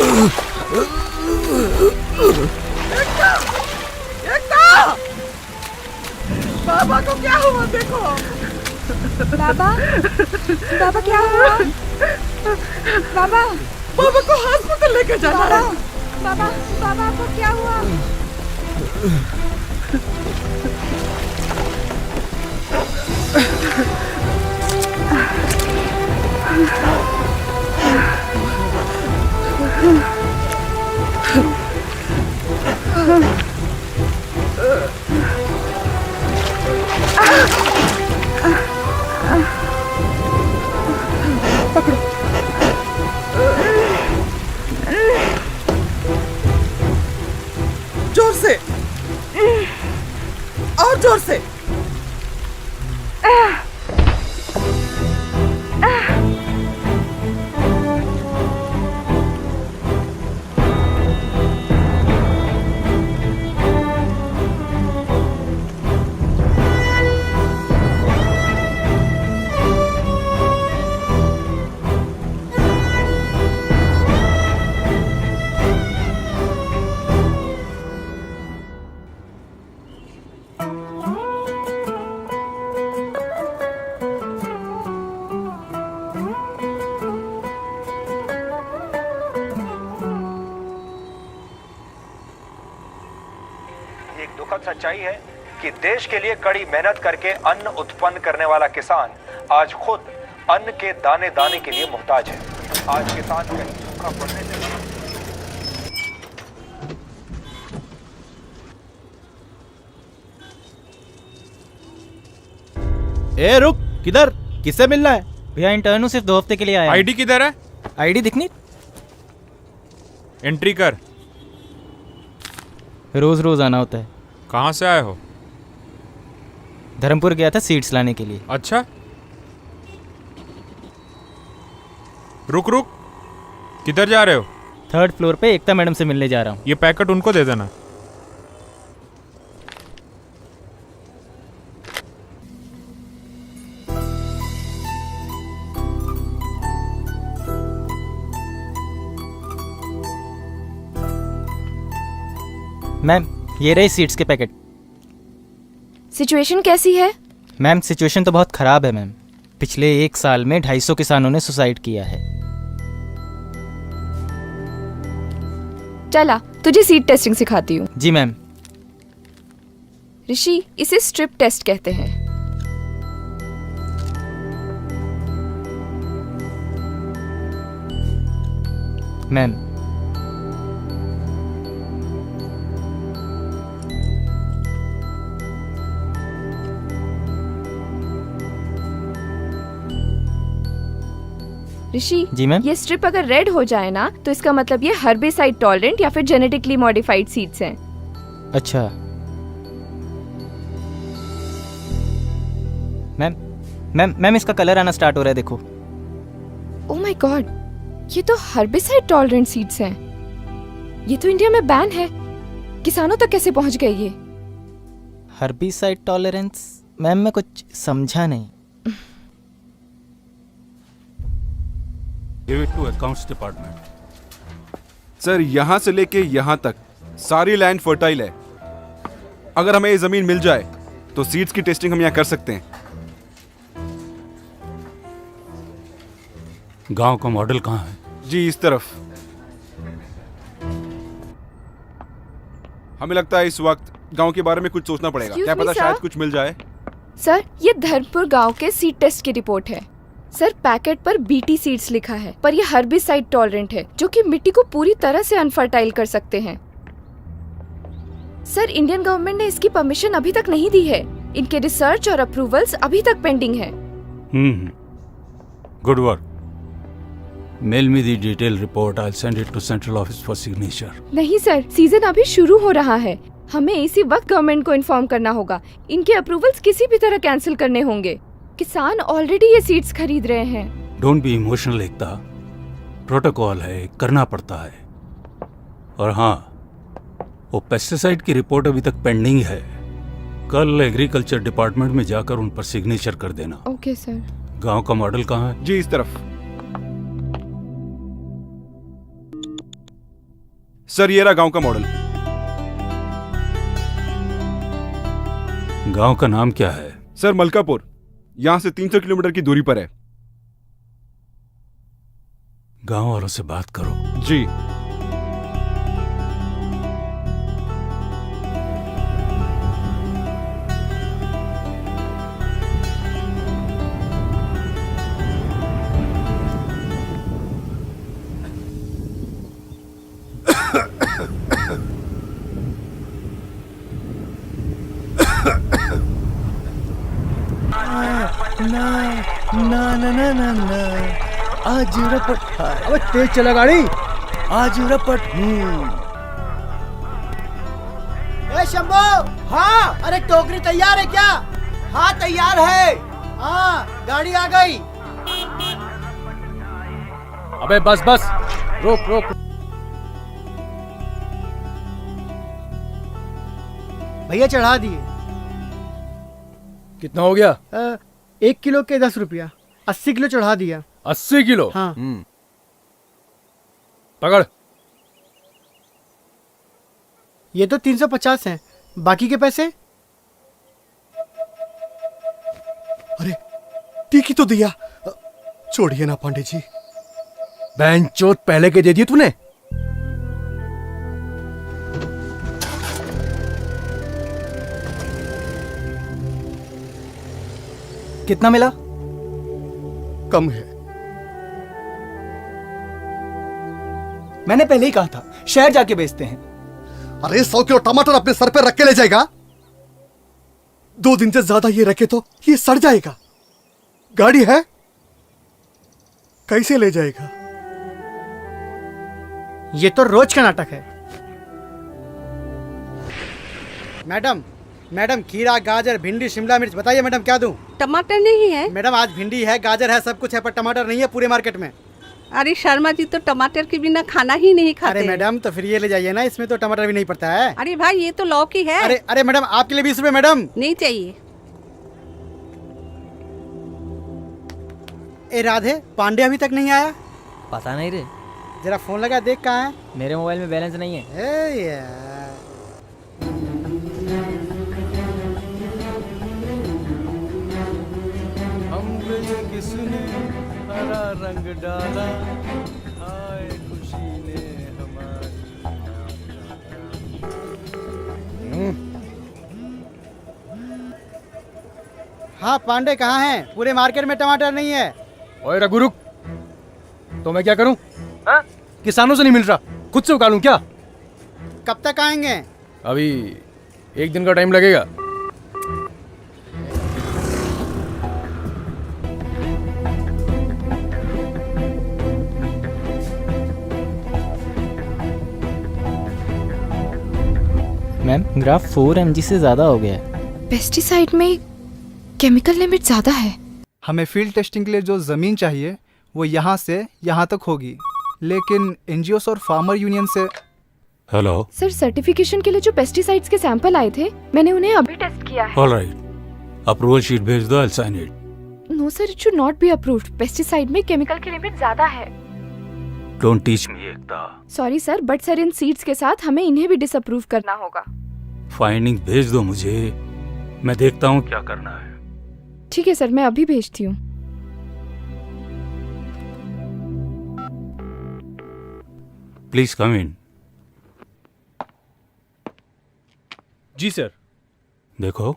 एकता! एकता! बाबा को क्या हुआ देखो। बाबा, बाबा क्या हुआ? बाबा, बाबा को हॉस्पिटल लेके जाना है। बाबा, बाबा को क्या हुआ? पकड़ो। जोर से और जोर से। एक दुखद सच्चाई है कि देश के लिए कड़ी मेहनत करके अन्न उत्पन्न करने वाला किसान आज खुद अन्न के दाने दाने के लिए मुहताज है। आज किसान कहीं सूखा पड़ने से ए रुक, किधर? किससे मिलना है? भैया इंटर्न सिर्फ 2 हफ्ते के लिए आया। आईडी किधर है? आईडी दिखनी? एंट्री कर। रोज रोज आना होता है। कहाँ से आए हो? धर्मपुर गया था सीड्स लाने के लिए। अच्छा, रुक रुक, किधर जा रहे हो? 3rd फ्लोर पे एकता मैडम से मिलने जा रहा हूँ। ये पैकेट उनको दे देना। मैम, ये रहे सीड्स के पैकेट। सिचुएशन कैसी है? मैम, सिचुएशन तो बहुत खराब है मैम। पिछले 1 साल में 250 किसानों ने सुसाइड किया है। चला, तुझे सीड टेस्टिंग सिखाती हूँ। जी मैम। ऋषि, इसे स्ट्रिप टेस्ट कहते हैं। मैम, ऋषि, जी मैम। ये स्ट्रिप अगर रेड हो जाए ना तो इसका मतलब ये हर्बिसाइड टॉलरेंट या फिर जेनेटिकली मॉडिफाइड सीड्स हैं। अच्छा मैम, मैम इसका कलर आना स्टार्ट हो रहा है, देखो। ओह माय गॉड, ये तो हर्बिसाइड टॉलरेंट सीड्स हैं। ये तो इंडिया में बैन है। किसानों तक कैसे पहुंच गए ये? Herbicide tolerance? मैम, मैं कुछ समझा नहीं। Give it to accounts department. Sir, यहाँ से लेके यहाँ तक सारी लैंड फर्टाइल है। अगर हमें ये जमीन मिल जाए तो सीड्स की टेस्टिंग हम यहाँ कर सकते हैं। गांव का मॉडल कहाँ है? जी, इस तरफ। हमें लगता है इस वक्त गांव के बारे में कुछ सोचना पड़ेगा। Excuse क्या me, पता sir? शायद कुछ मिल जाए। सर, ये धर्मपुर गांव के सीड टेस्ट की रिपोर्ट है। सर, पैकेट पर बीटी सीड्स लिखा है, पर ये हर्बिसाइड टॉलरेंट है, जो कि मिट्टी को पूरी तरह से अनफर्टाइल कर सकते हैं। सर, इंडियन गवर्नमेंट ने इसकी परमिशन अभी तक नहीं दी है। इनके रिसर्च और अप्रूवल्स अभी तक पेंडिंग है। Good work. Mail me the detail report. I send it to central office for signature. नहीं सर, सीजन अभी शुरू हो रहा है। हमें इसी वक्त गवर्नमेंट को इन्फॉर्म करना होगा। इनके अप्रूवल्स किसी भी तरह कैंसिल करने होंगे। किसान ऑलरेडी ये सीड्स खरीद रहे हैं। Don't be emotional Ekta. Protocol है, करना पड़ता है। और हाँ, वो पेस्टिसाइड की रिपोर्ट अभी तक पेंडिंग है। कल एग्रीकल्चर डिपार्टमेंट में जाकर उन पर सिग्नेचर कर देना। Okay sir. गांव का मॉडल कहाँ है? जी, इस तरफ। सर ये रहा गांव का मॉडल। गांव का नाम क्या है? सर मलकापुर, यहां से 300 किलोमीटर की दूरी पर है। गांव वालों से बात करो। जी। आज रपट। अबे तेज चला गाड़ी। आज रपट। ए शंभू। हाँ। अरे टोकरी तैयार है क्या? हाँ तैयार है। हाँ गाड़ी आ गई। अबे बस बस, रोक रोक। भैया चढ़ा दिए। कितना हो गया? 1 किलो के 10 रुपया। 80 किलो चढ़ा दिया। 80 किलो? हाँ। पकड़। ये तो 350 हैं, बाकी के पैसे? अरे टीकी तो दिया। छोड़िए ना पांडे जी। बैंचोद पहले के दे दिए तूने। कितना मिला? कम है। मैंने पहले ही कहा था शहर जाके बेचते हैं। अरे 100 किलो टमाटर अपने सर पे रख के ले जाएगा? 2 दिन से ज्यादा ये रखे तो ये सड़ जाएगा। गाड़ी है, कैसे ले जाएगा? ये तो रोज का नाटक है। मैडम, मैडम खीरा, गाजर, भिंडी, शिमला मिर्च, बताइए मैडम क्या दूं? टमाटर नहीं है? मैडम आज भिंडी है, गाजर है, सब कुछ है, पर टमाटर नहीं है पूरे मार्केट में। अरे शर्मा जी तो टमाटर के बिना खाना ही नहीं खाते। अरे मैडम तो फिर ये ले जाइए ना, इसमें तो टमाटर भी नहीं पड़ता है। अरे भाई ये तो लौकी है। अरे अरे मैडम आपके लिए 20 रुपए मैडम। नहीं चाहिए। ए राधे, पांडे अभी तक नहीं आया? पता नहीं रे, जरा फोन लगा देख कहाँ है। मेरे मोबाइल में बैलेंस नहीं है। ए यार। किसने हरा रंग डाला, आए खुशी ने हमारी। हाँ पांडे कहाँ हैं? पूरे मार्केट में टमाटर नहीं है। ओए रघु रुक, तो मैं क्या करूं? किसानों से नहीं मिल रहा, खुद से उगालूं क्या? कब तक आएंगे? अभी 1 दिन का टाइम लगेगा। मैम ग्राफ 4 mg से ज्यादा हो गया है। पेस्टिसाइड में केमिकल लिमिट ज्यादा है। हमें फील्ड टेस्टिंग के लिए जो ज़मीन चाहिए वो यहाँ से यहाँ तक होगी, लेकिन एनजीओस और फार्मर यूनियन से। हेलो सर, सर्टिफिकेशन के लिए जो पेस्टिसाइड्स के सैंपल आए थे, मैंने उन्हें अभी टेस्ट किया है। ऑलराइट, अप्रूवल शीट भेज दो, I will sign it. No sir, it should not be approved. Pesticide में केमिकल की लिमिट ज्यादा है। Don't teach me Ekta. Sorry sir, but sir in seeds के साथ हमें इन्हें भी डिसअप्रूव करना होगा। फाइंडिंग भेज दो मुझे, मैं देखता हूँ क्या करना है। ठीक है सर, मैं अभी भेजती हूँ। Please come in. जी सर। देखो,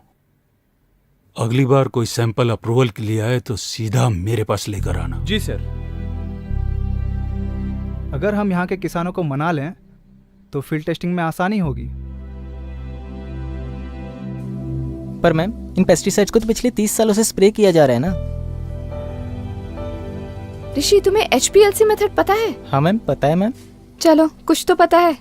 अगली बार कोई सैंपल अप्रूवल के लिए आए तो सीधा मेरे पास लेकर आना। जी सर। अगर हम यहाँ के किसानों को मना लें तो फील्ड टेस्टिंग में आसानी होगी। पर मैम इन पेस्टिसाइड्स को तो पिछले 30 सालों से स्प्रे किया जा रहा है ना। ऋषि, तुम्हें HPLC मेथड पता है? हाँ मैम पता है मैम। चलो, कुछ तो पता है।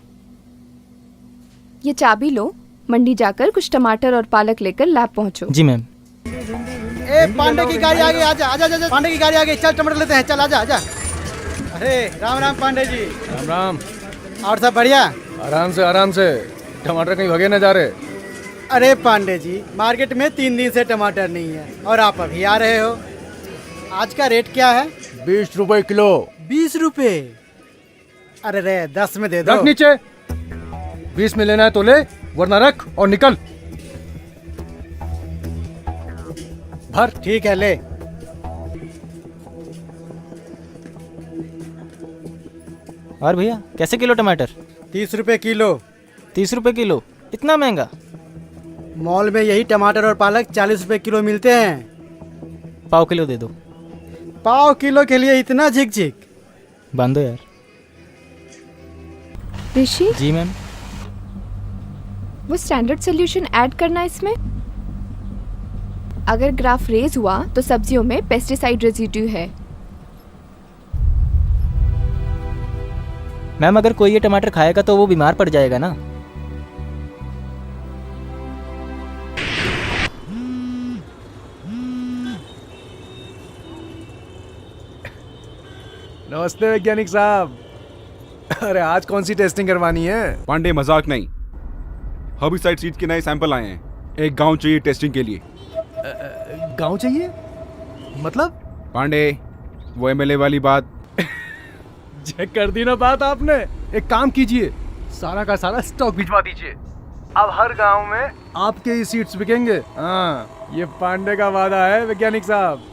ये चाबी लो, मंडी जाकर कुछ टमाटर और पालक लेकर लैब पहुंचो। जी मैम। ए पांडे की गाड़ी आ गई, आजा आजा आजा। पांडे की गाड़ी आ गई, चल टमाटर लेते हैं, चल आजा आजा। अरे राम राम पांडे जी। राम राम। और सब बढ़िया? आराम से। टमाटर कहीं भगे न जा रहे। अरे पांडे जी, मार्केट में 3 दिन से टमाटर नहीं है और आप अभी आ रहे हो। आज का रेट क्या है? 20 रुपए किलो। 20 रुपए? अरे रे 10 में दे दो। रख नीचे। 20 में लेना है तो ले, वरना रख और निकल। भर। ठीक है, ले। और भैया कैसे किलो टमाटर? 30 रुपए किलो। 30 रुपए किलो? इतना महंगा? मॉल में यही टमाटर और पालक 40 रुपए किलो मिलते हैं। पाव किलो दे दो। पाव किलो के लिए इतना झिक-झिक? बांधो यार। ऋषि, जी मैम। वो स्टैंडर्ड सॉल्यूशन ऐड करना है इसमें। अगर ग्राफ रेज हुआ तो सब्जियों में पेस्टिसाइड रेजिड्यू है। मैम अगर कोई ये टमाटर खाएगा तो वो बीमार पड़ जाएगा ना। नमस्ते वैज्ञानिक साहब। अरे आज कौन सी टेस्टिंग करवानी है? पांडे मजाक नहीं, हर्बिसाइड सीड्स के नए सैंपल आए हैं। एक गांव चाहिए टेस्टिंग के लिए। गांव चाहिए? मतलब? पांडे, वो एमएलए वाली बात। चेक कर दी ना बात आपने। एक काम कीजिए, सारा का सारा स्टॉक भिजवा दीजिए। अब हर गांव में आपके ही सीड्स बिकेंगे। हाँ, ये पांडे का वादा है वैज्ञानिक साहब।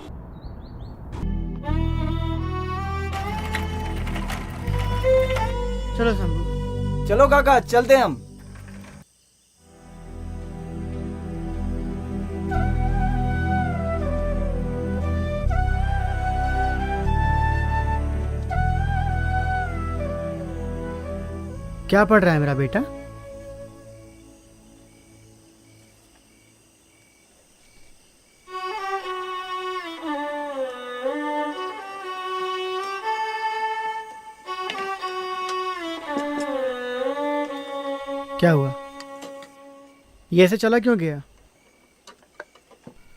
चलो शंभू। चलो काका, चलते हम। क्या पढ़ रहा है मेरा बेटा? क्या हुआ? ये ऐसे चला क्यों गया?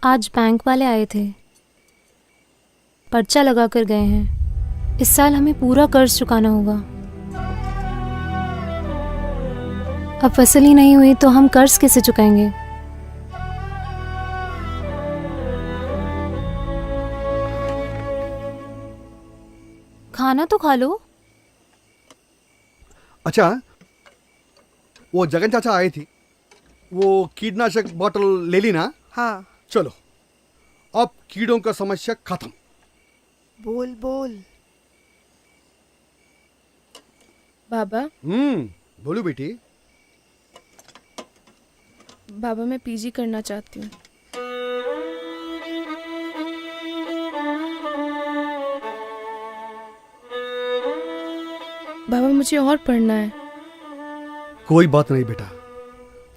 आज बैंक वाले आए थे, पर्चा लगा कर गए हैं। इस साल हमें पूरा कर्ज चुकाना होगा। अब फसल ही नहीं हुई तो हम कर्ज कैसे चुकाएंगे? खाना तो खा लो। अच्छा, वो जगन चाचा आए थे, वो कीटनाशक बोतल ले ली ना? हाँ। चलो, अब कीड़ों का समस्या खत्म। बोल बोल। बाबा। बोलो बेटी। बाबा मैं पीजी करना चाहती हूँ। बाबा मुझे और पढ़ना है। कोई बात नहीं बेटा,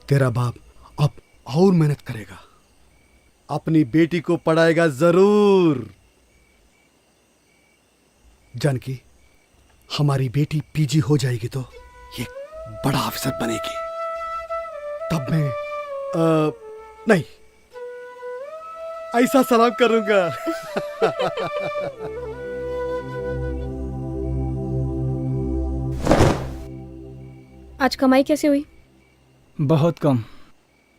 तेरा बाप अब और मेहनत करेगा, अपनी बेटी को पढ़ाएगा जरूर। जानकी, हमारी बेटी पीजी हो जाएगी तो ये बड़ा अफसर बनेगी। तब मैं नहीं, ऐसा सलाम करूंगा। आज कमाई कैसे हुई? बहुत कम।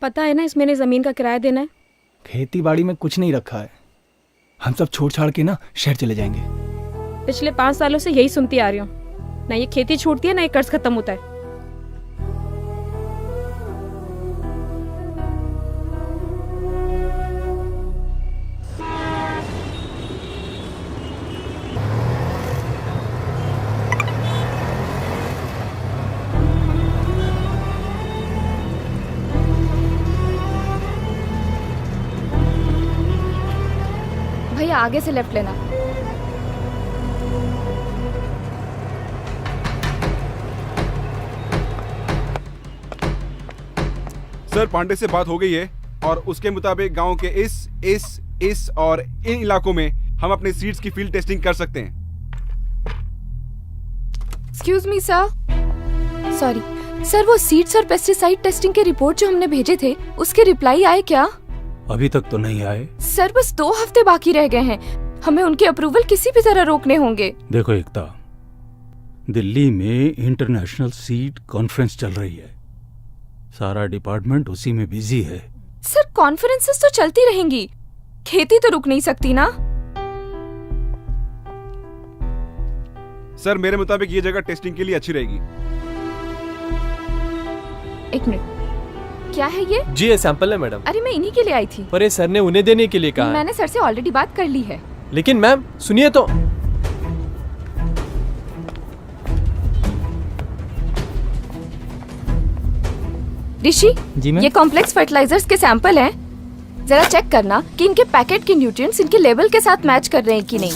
पता है ना इस महीने जमीन का किराया देना है। खेती बाड़ी में कुछ नहीं रखा है, हम सब छोड़ छाड़ के ना शहर चले जाएंगे। पिछले 5 सालों से यही सुनती आ रही हूँ, ना ये खेती छूटती है ना ये कर्ज खत्म होता है। भैया आगे से लेफ्ट लेना। सर, पांडे से बात हो गई है और उसके मुताबिक गांव के इस और इन इलाकों में हम अपने सीड्स की फील्ड टेस्टिंग कर सकते हैं। Excuse me sir. Sorry sir, वो सीड्स और पेस्टिसाइड टेस्टिंग के रिपोर्ट जो हमने भेजे थे उसके रिप्लाई आए क्या? अभी तक तो नहीं आए सर, बस 2 हफ्ते बाकी रह गए हैं, हमें उनके अप्रूवल किसी भी तरह रोकने होंगे। देखो एकता, दिल्ली में इंटरनेशनल सीड कॉन्फ्रेंस चल रही है, सारा डिपार्टमेंट उसी में बिजी है। सर कॉन्फ्रेंसेस तो चलती रहेंगी, खेती तो रुक नहीं सकती ना। सर, मेरे मुताबिक ये जगह टेस्टिंग के लिए अच्छी रहेगी। एक मिनट, क्या है ये? जी ये सैंपल है मैडम। अरे मैं इन्हीं के लिए आई थी। पर ये सर ने उन्हें देने के लिए कहा है। मैंने सर से ऑलरेडी बात कर ली है। लेकिन मैम सुनिए तो। ऋषि, जी मैम। ये कॉम्प्लेक्स फर्टिलाइजर्स के सैंपल हैं। जरा चेक करना कि इनके पैकेट के न्यूट्रिएंट्स इनके लेवल के साथ मैच कर रहे हैं कि नहीं।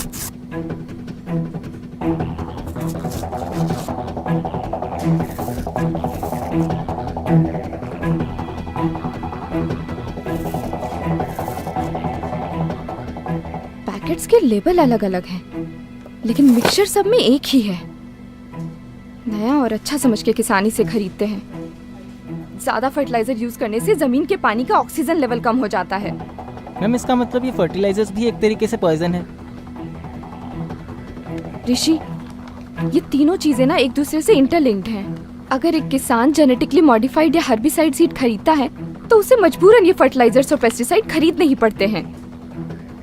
पैकेट्स के लेबल अलग अलग हैं, लेकिन मिक्सचर सब में एक ही है। नया और अच्छा समझ के किसानी से खरीदते हैं। ज्यादा फर्टिलाइजर यूज करने से जमीन के पानी का ऑक्सीजन लेवल कम हो जाता है। मैम इसका मतलब ये फर्टिलाइजर्स भी एक तरीके से पॉइजन है। ऋषि, ये तीनों चीजें ना एक दूसरे से इंटरलिंक्ड हैं। अगर एक किसान जेनेटिकली मॉडिफाइड या हर्बिसाइड सीड खरीदता है तो उसे मजबूरन ये फर्टिलाइजर्स और पेस्टिसाइड खरीदने ही पड़ते हैं।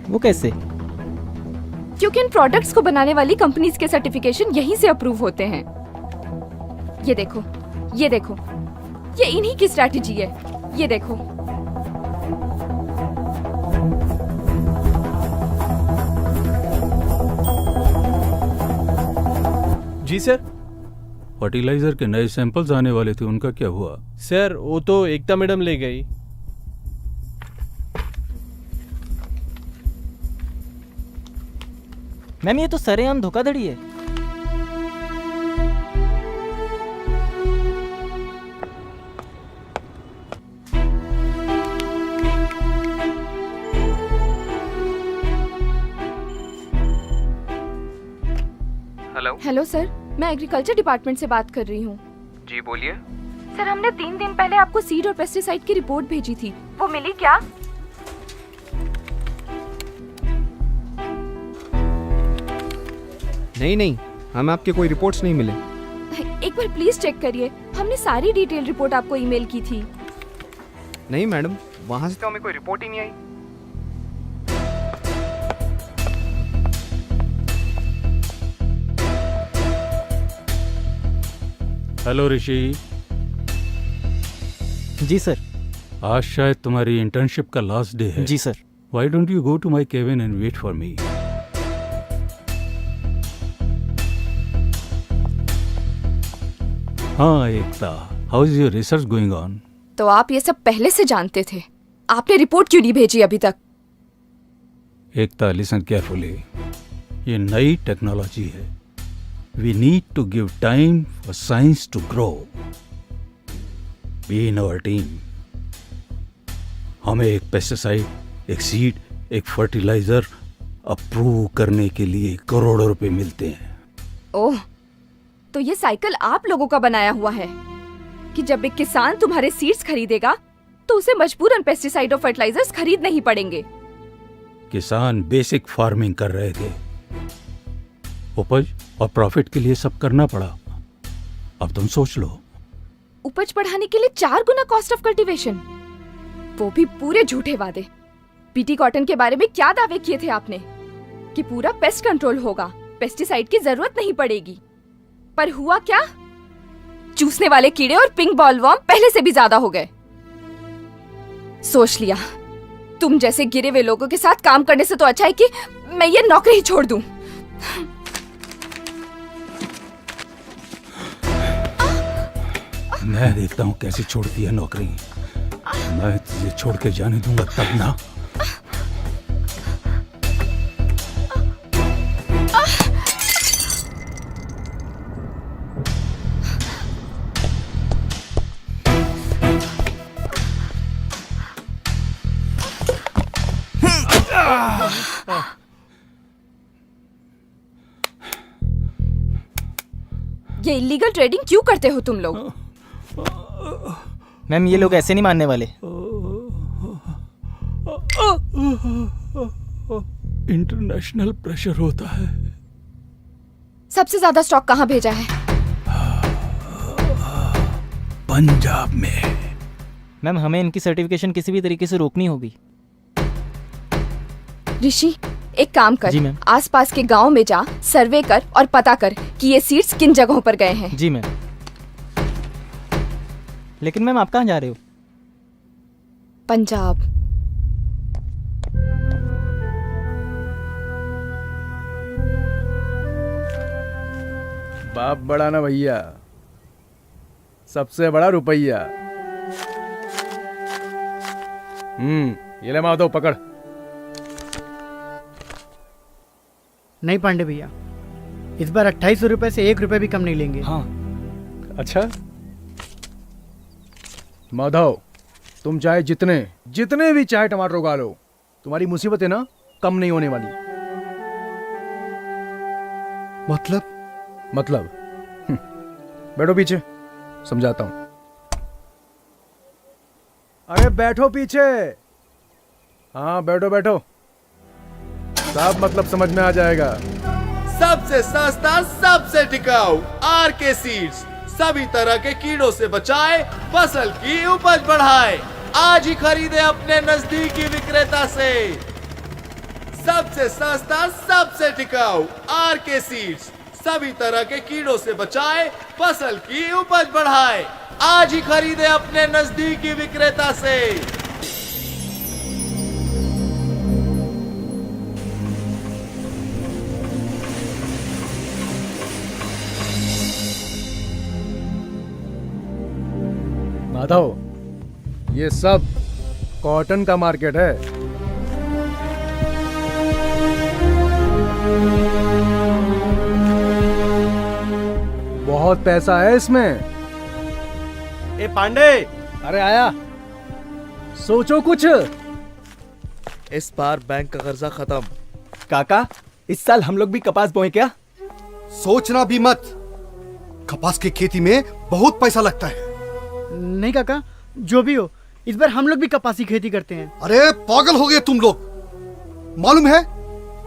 वो कैसे? क्योंकि इन प्रोडक्ट्स को बनाने वाली कंपनीज के सर्टिफिकेशन यहीं से अप्रूव होते हैं। ये देखो, ये देखो, ये इन्हीं की स्ट्रैटेजी है। ये देखो। जी सर। फर्टिलाइजर के नए सैंपल्स आने वाले थे, उनका क्या हुआ? सर वो तो एकता मैडम ले गई। मैम ये तो सरेआम धोखाधड़ी है। हेलो सर, मैं एग्रीकल्चर डिपार्टमेंट से बात कर रही हूँ। जी बोलिए। सर, हमने 3 दिन पहले आपको सीड और पेस्टिसाइड की रिपोर्ट भेजी थी, वो मिली क्या? नहीं, हमें आपके कोई रिपोर्ट्स नहीं मिले। एक बार प्लीज चेक करिए, हमने सारी डिटेल रिपोर्ट आपको ईमेल की थी। नहीं मैडम, वहाँ से तो हमें कोई रिपोर्ट ही नहीं आई। हेलो ऋषि। जी सर। आज शायद तुम्हारी इंटर्नशिप का लास्ट डे है। जी sir. Why don't you go to my cabin and wait for me? हाँ Ekta, how is your research going on? तो आप ये सब पहले से जानते थे, आपने रिपोर्ट क्यों नहीं भेजी अभी तक? एकता लिसन केयरफुली, ये नई टेक्नोलॉजी है। We need to give time for science to grow. Be in our team. हमें एक पेस्टिसाइड, एक सीड, एक फर्टिलाइजर अप्रूव करने के लिए करोड़ों रुपए मिलते हैं। ओह, तो ये साइकिल आप लोगों का बनाया हुआ है कि जब एक किसान तुम्हारे सीड्स खरीदेगा तो उसे मजबूरन पेस्टिसाइड और फर्टिलाइजर्स खरीदने ही पड़ेंगे। किसान बेसिक फार्मिंग कर रहे थे, उपज और प्रॉफिट के लिए सब करना पड़ा। अब तुम सोच लो, उपज बढ़ाने के लिए 4 गुना कॉस्ट ऑफ कल्टीवेशन, वो भी पूरे झूठे वादे। बीटी कॉटन के बारे में क्या दावे किए थे आपने कि पूरा पेस्ट कंट्रोल होगा, पेस्टिसाइड की जरूरत नहीं पड़ेगी, पर हुआ क्या? चूसने वाले कीड़े और पिंक बॉलवर्म पहले से भी ज्यादा हो गए। सोच लिया, तुम जैसे गिरे हुए लोगों के साथ काम करने से तो अच्छा है कि मैं ये नौकरी ही छोड़ दूं। मैं देखता हूँ कैसे छोड़ती है नौकरी। मैं तुझे छोड़ के जाने दूंगा तब ना। ये इलीगल ट्रेडिंग क्यों करते हो तुम लोग? मैम ये लोग ऐसे नहीं मानने वाले। इंटरनेशनल प्रेशर होता है। सबसे ज्यादा स्टॉक कहाँ भेजा है? पंजाब में। मैम हमें इनकी सर्टिफिकेशन किसी भी तरीके से रोकनी होगी। ऋषि, एक काम कर, जी मैम। आसपास के गांव में जा, सर्वे कर और पता कर कि ये सीड्स किन जगहों पर गए हैं। जी मैम। लेकिन मैम आप कहाँ जा रहे हो? पंजाब। बाप बड़ा ना भैया, सबसे बड़ा रुपया। ये ले माधव पकड़। नहीं पांडे भैया, इस बार 2800 रुपए से 1 रुपए भी कम नहीं लेंगे। हाँ अच्छा माधव, तुम चाहे जितने भी चाहे टमाटर उगा लो, तुम्हारी मुसीबत है ना कम नहीं होने वाली। मतलब बैठो पीछे, समझाता हूं। अरे बैठो पीछे। हाँ बैठो बैठो, सब मतलब समझ में आ जाएगा। सबसे सस्ता, सबसे टिकाऊ आरके सीड्स सभी तरह के कीड़ों से बचाए, फसल की उपज बढ़ाए। आज ही खरीदे अपने नजदीकी विक्रेता से। सबसे सस्ता, सबसे टिकाऊ आरके सीड्स सभी तरह के कीड़ों से बचाए, फसल की उपज बढ़ाए। आज ही खरीदे अपने नजदीकी विक्रेता से। माधव, ये सब कॉटन का मार्केट है। बहुत पैसा है इसमें। ए पांडे, अरे आया, सोचो कुछ। इस बार बैंक का कर्जा खत्म। काका, इस साल हम लोग भी कपास बोए क्या? सोचना भी मत, कपास की खेती में बहुत पैसा लगता है। नहीं काका, जो भी हो, इस बार हम लोग भी कपास की खेती करते हैं। अरे पागल हो गए तुम लोग। मालूम है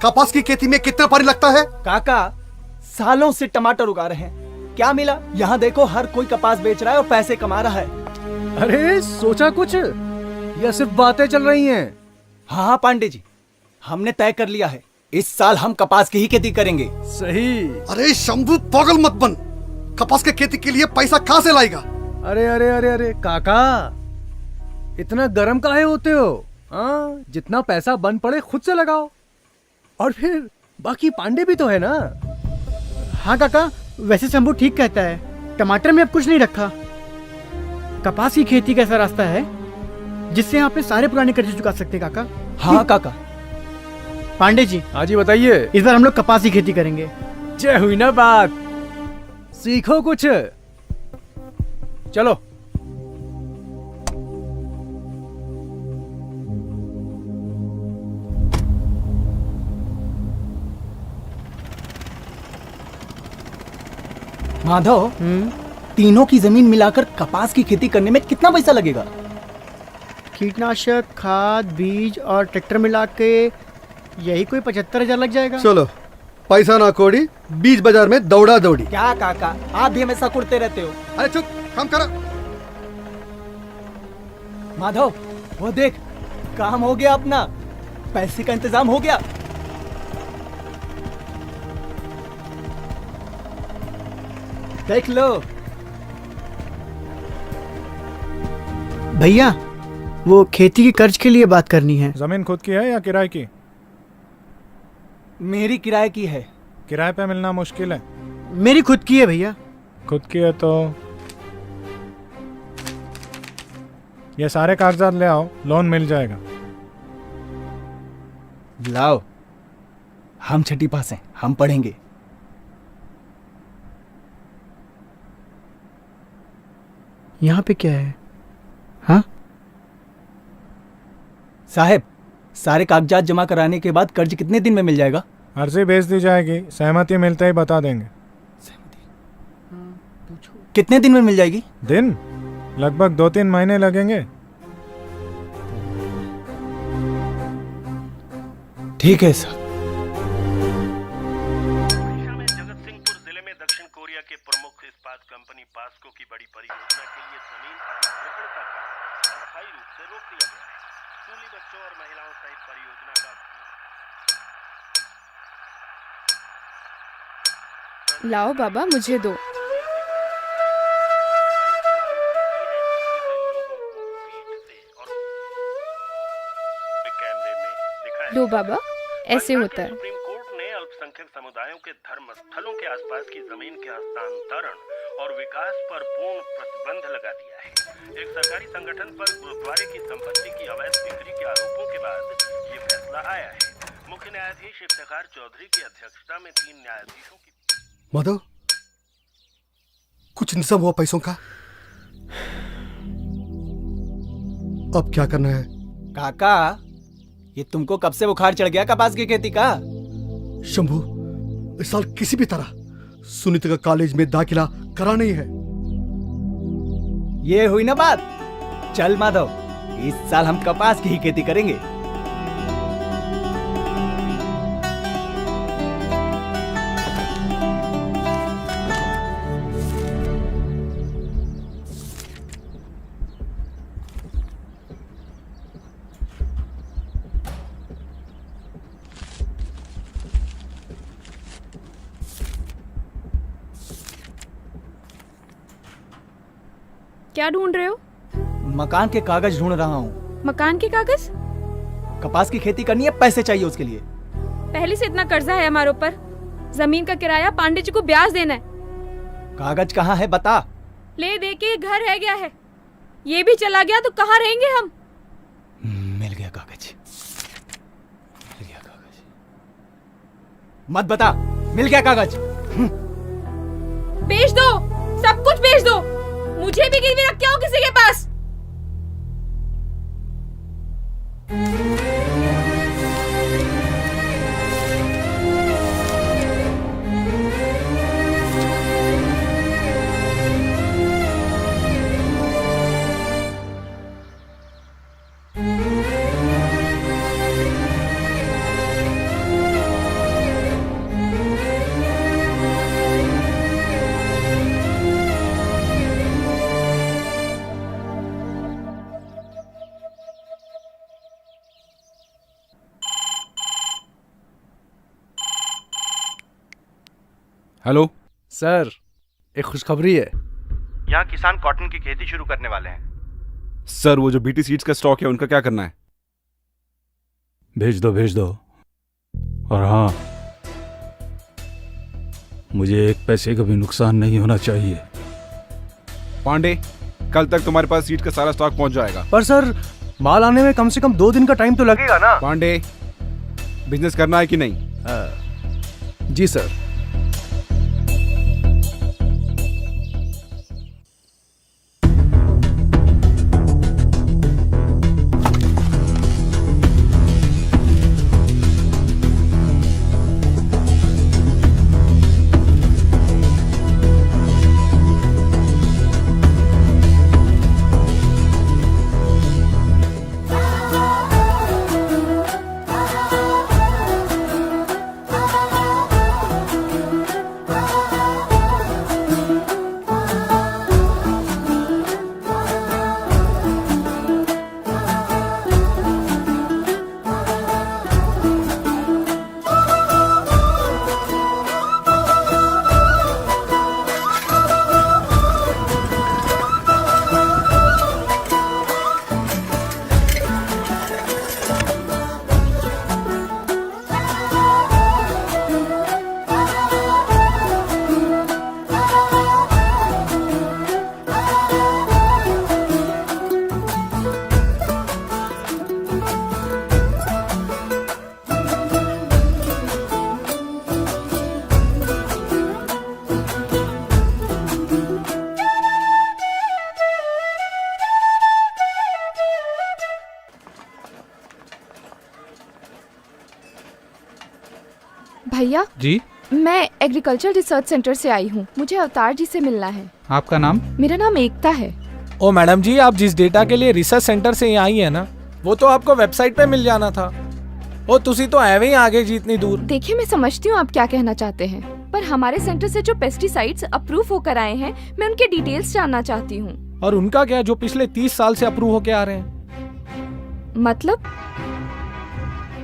कपास की खेती में कितना पानी लगता है? काका, सालों से टमाटर उगा रहे हैं, क्या मिला? यहाँ देखो हर कोई कपास बेच रहा है और पैसे कमा रहा है। अरे सोचा कुछ या सिर्फ बातें चल रही हैं? हाँ पांडे जी, हमने तय कर लिया है, इस साल हम कपास की ही खेती करेंगे। सही। अरे शंभू पागल मत बन, कपास की खेती के लिए पैसा कहाँ से लाएगा? अरे अरे अरे अरे काका, इतना गर्म काहे होते हो? हाँ, जितना पैसा बन पड़े खुद से लगाओ। और फिर बाकी पांडे भी तो है ना। हाँ काका, वैसे शंभू ठीक कहता है, टमाटर में अब कुछ नहीं रखा। कपास की खेती का ऐसा रास्ता है जिससे आप अपने सारे पुराने कर्जे चुका सकते हैं काका। हाँ काका। पांडे जी। हाँ जी बताइए। इस बार हम लोग कपास की खेती करेंगे। जय हुई ना बात, सीखो कुछ। चलो। माधव, तीनों की जमीन मिलाकर कपास की खेती करने में कितना पैसा लगेगा? कीटनाशक, खाद, बीज और ट्रैक्टर मिला के यही कोई 75,000 लग जाएगा। चलो, पैसा ना कोड़ी, बीज बाजार में दौड़ा दौड़ी। क्या काका, आप भी हमेशा कुड़ते रहते हो। अरे चुप, काम करो। माधव, वो देख, काम हो गया अपना, पैसे का इंतजाम हो गया। देख लो। भैया, वो खेती के कर्ज के लिए बात करनी है। जमीन खुद की है या किराए की? मेरी किराए की है। किराए पे मिलना मुश्किल है। मेरी खुद की है भैया। खुद की है तो ये सारे कागजात ले आओ, लोन मिल जाएगा। लाओ, हम छठी पास हैं, हम पढ़ेंगे। यहाँ पे क्या है? हाँ साहब, सारे कागजात जमा कराने के बाद कर्ज कितने दिन में मिल जाएगा? अर्जी भेज दी जाएगी, सहमति मिलते ही बता देंगे। कितने दिन में मिल जाएगी? दिन लगभग 2-3 महीने लगेंगे। ठीक है सर। जगतसिंहपुर जिले में दक्षिण कोरिया के प्रमुख इस्पात कंपनी पास्को की बड़ी परियोजना के लिए जमीन अधिग्रहण का काम अस्थायी रूप से रोक दिया गया है। स्कूली बच्चों और महिलाओं सहित परियोजना का लाओ बाबा, मुझे दो। लो बाबा, ऐसे होता है। सुप्रीम कोर्ट ने अल्पसंख्यक समुदायों के धर्म स्थलों के आसपास की जमीन के हस्तांतरण और विकास पर पूर्ण प्रतिबंध लगा दिया है। एक सरकारी संगठन पर गुरुद्वारे की संपत्ति की अवैध बिक्री के आरोपों के बाद ये फैसला आया है। मुख्य न्यायाधीश इफ्तिखार चौधरी की अध्यक्षता में 3 न्यायाधीशों की। माधव, कुछ निज़म हुआ पैसों का? अब क्या करना है? काका, ये तुमको कब से बुखार चढ़ गया कपास की खेती का? शंभू, इस साल किसी भी तरह सुनीता का कॉलेज में दाखिला कराना ही है। ये हुई ना बात। चल माधव, इस साल हम कपास की ही खेती करेंगे। क्या ढूंढ रहे हो? मकान के कागज ढूंढ रहा हूँ। मकान के कागज? कपास की खेती करनी है, पैसे चाहिए उसके लिए। पहले से इतना कर्जा है हमारे ऊपर। जमीन का किराया पांडे जी को ब्याज देना है। कागज कहाँ है बता। ले दे के घर रह गया है, ये भी चला गया तो कहाँ रहेंगे हम? मिल गया कागज। मत बता, मिल गया कागज। बेच दो, सब कुछ बेच दो। मुझे भी गिरवी रख के आओ किसी के पास। हेलो सर, एक खुशखबरी है। यहाँ किसान कॉटन की खेती शुरू करने वाले हैं। सर, वो जो बीटी सीड्स का स्टॉक है उनका क्या करना है? भेज दो। और हाँ, मुझे एक पैसे का भी नुकसान नहीं होना चाहिए। पांडे, कल तक तुम्हारे पास सीड का सारा स्टॉक पहुंच जाएगा। पर सर, माल आने में कम से कम 2 दिन का टाइम तो लगेगा ना। पांडे, बिजनेस करना है कि नहीं? जी सर। भैया जी, मैं एग्रीकल्चर रिसर्च सेंटर से आई हूँ। मुझे अवतार जी से मिलना है। आपका नाम? मेरा नाम एकता है। ओ मैडम जी, आप जिस डेटा के लिए रिसर्च सेंटर से आई है ना, वो तो आपको वेबसाइट पे मिल जाना था। ओ तुसी तो एवे ही आगे जी इतनी दूर। देखिए, मैं समझती हूँ आप क्या कहना चाहते हैं, पर हमारे सेंटर से जो पेस्टिसाइड्स अप्रूव होकर आए हैं, मैं उनके डिटेल्स जानना चाहती हूँ। और उनका क्या, जो पिछले 30 साल से अप्रूव होके आ रहे हैं? मतलब?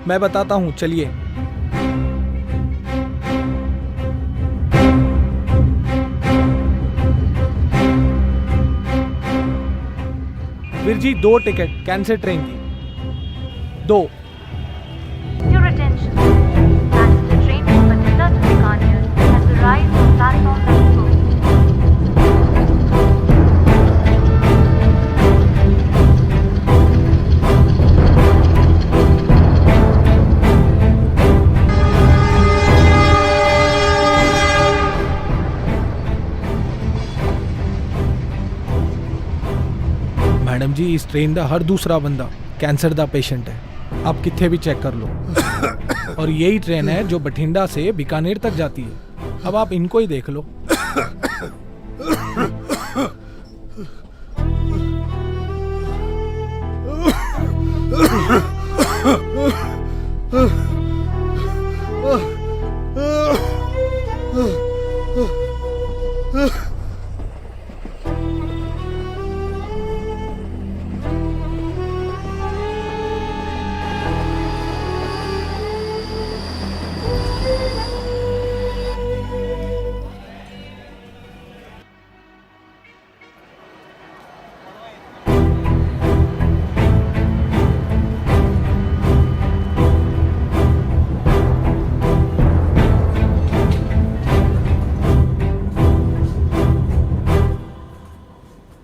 मैं बताता हूँ, चलिए। Veer ji, 2 ticket cancel train की। 2 मैडम जी इस ट्रेन का हर दूसरा बंदा कैंसर का पेशेंट है, आप कितने भी चेक कर लो। और यही ट्रेन है जो बठिंडा से बीकानेर तक जाती है। अब आप इनको ही देख लो।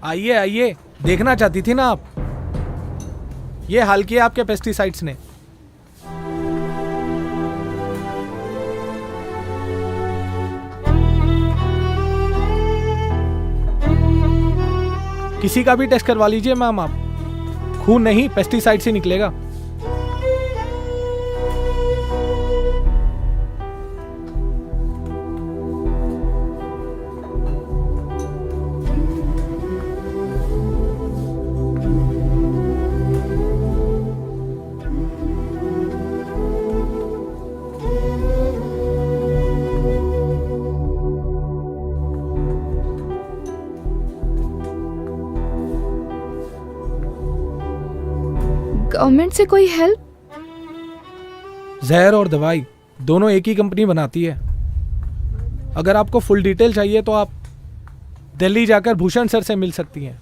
आइए आइए, देखना चाहती थी ना आप, ये हाल किया आपके पेस्टिसाइड्स ने। किसी का भी टेस्ट करवा लीजिए मैम आप, खून नहीं पेस्टिसाइड से निकलेगा। गवर्नमेंट से कोई हेल्प? जहर और दवाई दोनों एक ही कंपनी बनाती है। अगर आपको फुल डिटेल चाहिए तो आप दिल्ली जाकर भूषण सर से मिल सकती हैं।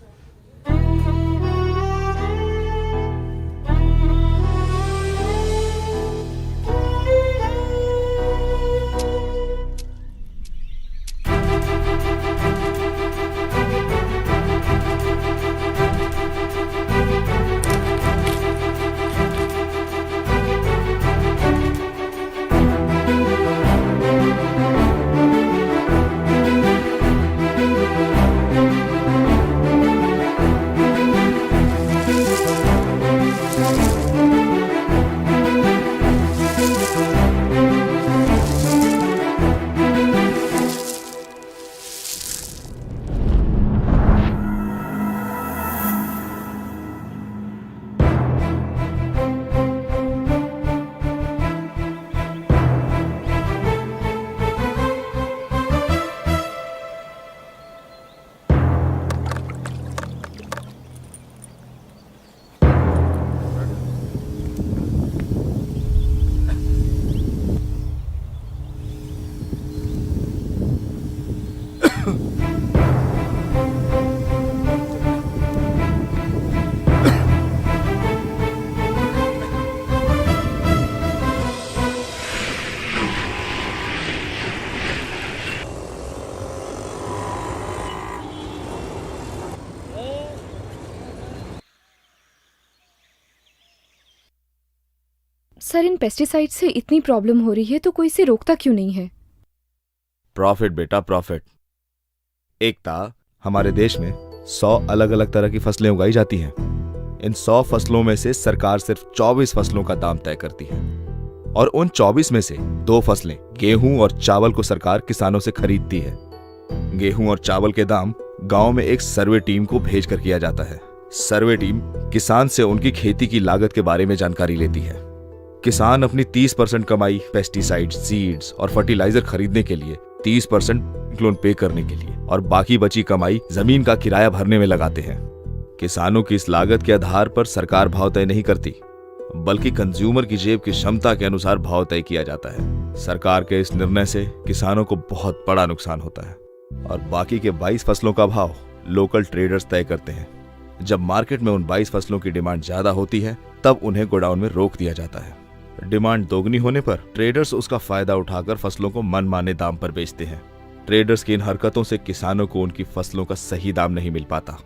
सर इन पेस्टिसाइड से इतनी प्रॉब्लम हो रही है तो कोई इसे रोकता क्यों नहीं है? प्रॉफिट बेटा प्रॉफिट। एकता, हमारे देश में 100 अलग अलग तरह की फसलें उगाई जाती हैं। इन 100 फसलों में से सरकार सिर्फ 24 फसलों का दाम तय करती है और उन 24 में से 2 फसलें गेहूं और चावल को सरकार किसानों से खरीदती है। गेहूं और चावल के दाम गांव में एक सर्वे टीम को भेजकर किया जाता है। सर्वे टीम किसान से उनकी खेती की लागत के बारे में जानकारी लेती है। किसान अपनी 30% कमाई पेस्टिसाइड, सीड्स और फर्टिलाइजर खरीदने के लिए, 30% लोन पे करने के लिए और बाकी बची कमाई जमीन का किराया भरने में लगाते हैं। किसानों की इस लागत के आधार पर सरकार भाव तय नहीं करती, बल्कि कंज्यूमर की जेब की क्षमता के अनुसार भाव तय किया जाता है। सरकार के इस निर्णय से किसानों को बहुत बड़ा नुकसान होता है और बाकी के 22 फसलों का भाव लोकल ट्रेडर्स तय करते हैं। जब मार्केट में उन 22 फसलों की डिमांड ज्यादा होती है तब उन्हें गोडाउन में रोक दिया जाता है। डिमांड दोगुनी होने पर ट्रेडर्स उसका फायदा उठाकर फसलों को मनमाने दाम पर बेचते हैं। ट्रेडर्स की इन हरकतों से किसानों को उनकी फसलों का सही दाम नहीं मिल पाता।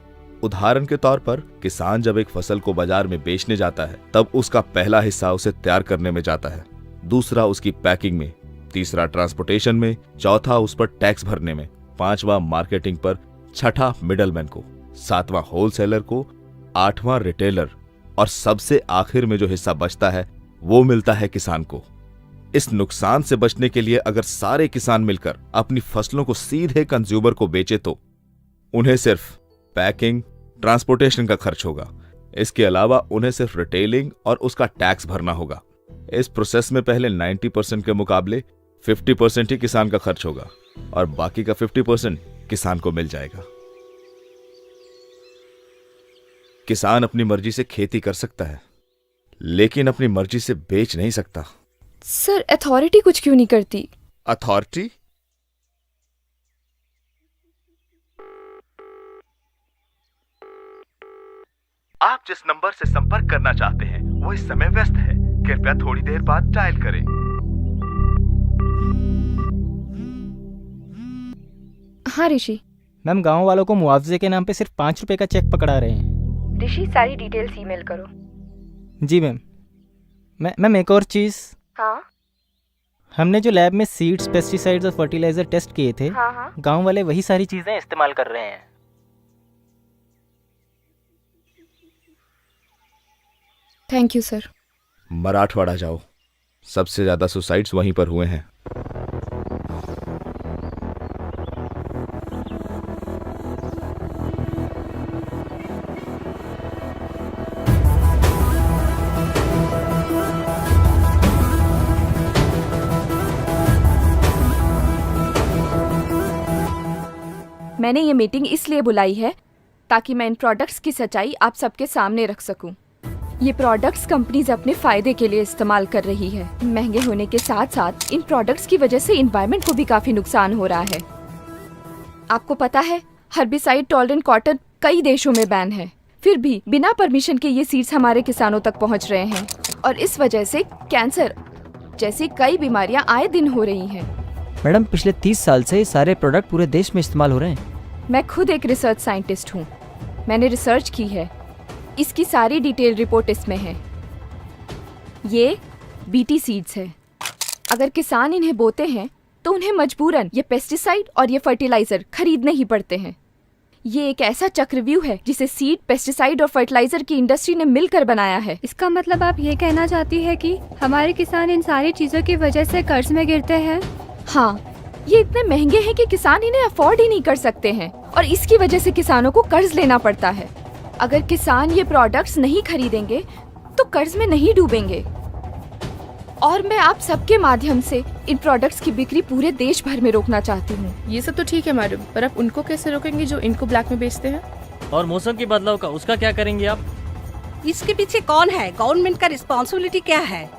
उदाहरण के तौर पर किसान जब एक फसल को बाजार में बेचने जाता है तब उसका पहला हिस्सा उसे तैयार करने में जाता है, दूसरा उसकी पैकिंग में, तीसरा ट्रांसपोर्टेशन में, चौथा उस पर टैक्स भरने में, पांचवा मार्केटिंग पर, छठा मिडलमैन को, सातवां होलसेलर को, आठवां रिटेलर और सबसे आखिर में जो हिस्सा बचता है वो मिलता है किसान को। इस नुकसान से बचने के लिए अगर सारे किसान मिलकर अपनी फसलों को सीधे कंज्यूमर को बेचे तो उन्हें सिर्फ पैकिंग, ट्रांसपोर्टेशन का खर्च होगा। इसके अलावा उन्हें सिर्फ रिटेलिंग और उसका टैक्स भरना होगा। इस प्रोसेस में पहले 90% के मुकाबले 50% ही किसान का खर्च होगा और बाकी का 50% किसान को मिल जाएगा। किसान अपनी मर्जी से खेती कर सकता है लेकिन अपनी मर्जी से बेच नहीं सकता। सर, अथॉरिटी कुछ क्यों नहीं करती? अथॉरिटी? आप जिस नंबर से संपर्क करना चाहते हैं वो इस समय व्यस्त है, कृपया थोड़ी देर बाद डायल करें। हाँ ऋषि। मैम, गांव वालों को मुआवजे के नाम पे सिर्फ 5 रुपए का चेक पकड़ा रहे हैं। ऋषि, सारी डिटेल्स ईमेल करो। जी मैम। मैम, एक और चीज। हाँ? हमने जो लैब में सीड्स, पेस्टिसाइड्स और फर्टिलाइजर टेस्ट किए थे, हाँ। गांव वाले वही सारी चीजें इस्तेमाल कर रहे हैं। Thank you sir. मराठवाड़ा जाओ, सबसे ज्यादा सुसाइड्स वहीं पर हुए हैं। मैंने ये मीटिंग इसलिए बुलाई है ताकि मैं इन प्रोडक्ट्स की सच्चाई आप सबके सामने रख सकूं। ये प्रोडक्ट्स कंपनीज अपने फायदे के लिए इस्तेमाल कर रही है। महंगे होने के साथ साथ इन प्रोडक्ट्स की वजह से एनवायरनमेंट को भी काफी नुकसान हो रहा है। आपको पता है, हर्बिसाइड टॉलरेंट कॉटन कई देशों में बैन है, फिर भी बिना परमिशन के ये सीड्स हमारे किसानों तक पहुँच रहे हैं और इस वजह से कैंसर जैसी कई बीमारियां आए दिन हो रही हैं। मैडम, पिछले 30 साल से ये सारे प्रोडक्ट पूरे देश में इस्तेमाल हो रहे हैं। मैं खुद एक रिसर्च साइंटिस्ट हूँ, मैंने रिसर्च की है, इसकी सारी डिटेल रिपोर्ट इसमें है। ये बीटी सीड्स है। अगर किसान इन्हें बोते हैं तो उन्हें मजबूरन ये पेस्टिसाइड और ये फर्टिलाइजर खरीदने ही पड़ते हैं। ये एक ऐसा चक्रव्यूह है जिसे सीड, पेस्टिसाइड और फर्टिलाइजर की इंडस्ट्री ने मिलकर बनाया है। इसका मतलब आप ये कहना चाहती है कि हमारे किसान इन सारी चीजों की वजह से कर्ज में गिरते हैं? हाँ, ये इतने महंगे हैं कि किसान इन्हें अफोर्ड ही नहीं कर सकते हैं और इसकी वजह से किसानों को कर्ज लेना पड़ता है। अगर किसान ये प्रोडक्ट्स नहीं खरीदेंगे तो कर्ज में नहीं डूबेंगे। और मैं आप सबके माध्यम से इन प्रोडक्ट्स की बिक्री पूरे देश भर में रोकना चाहती हूँ। ये सब तो ठीक है मैडम, पर आप उनको कैसे रोकेंगे जो इनको ब्लैक में बेचते हैं? और मौसम के बदलाव का उसका क्या करेंगे आप? इसके पीछे कौन है? गवर्नमेंट का रिस्पॉन्सिबिलिटी क्या है?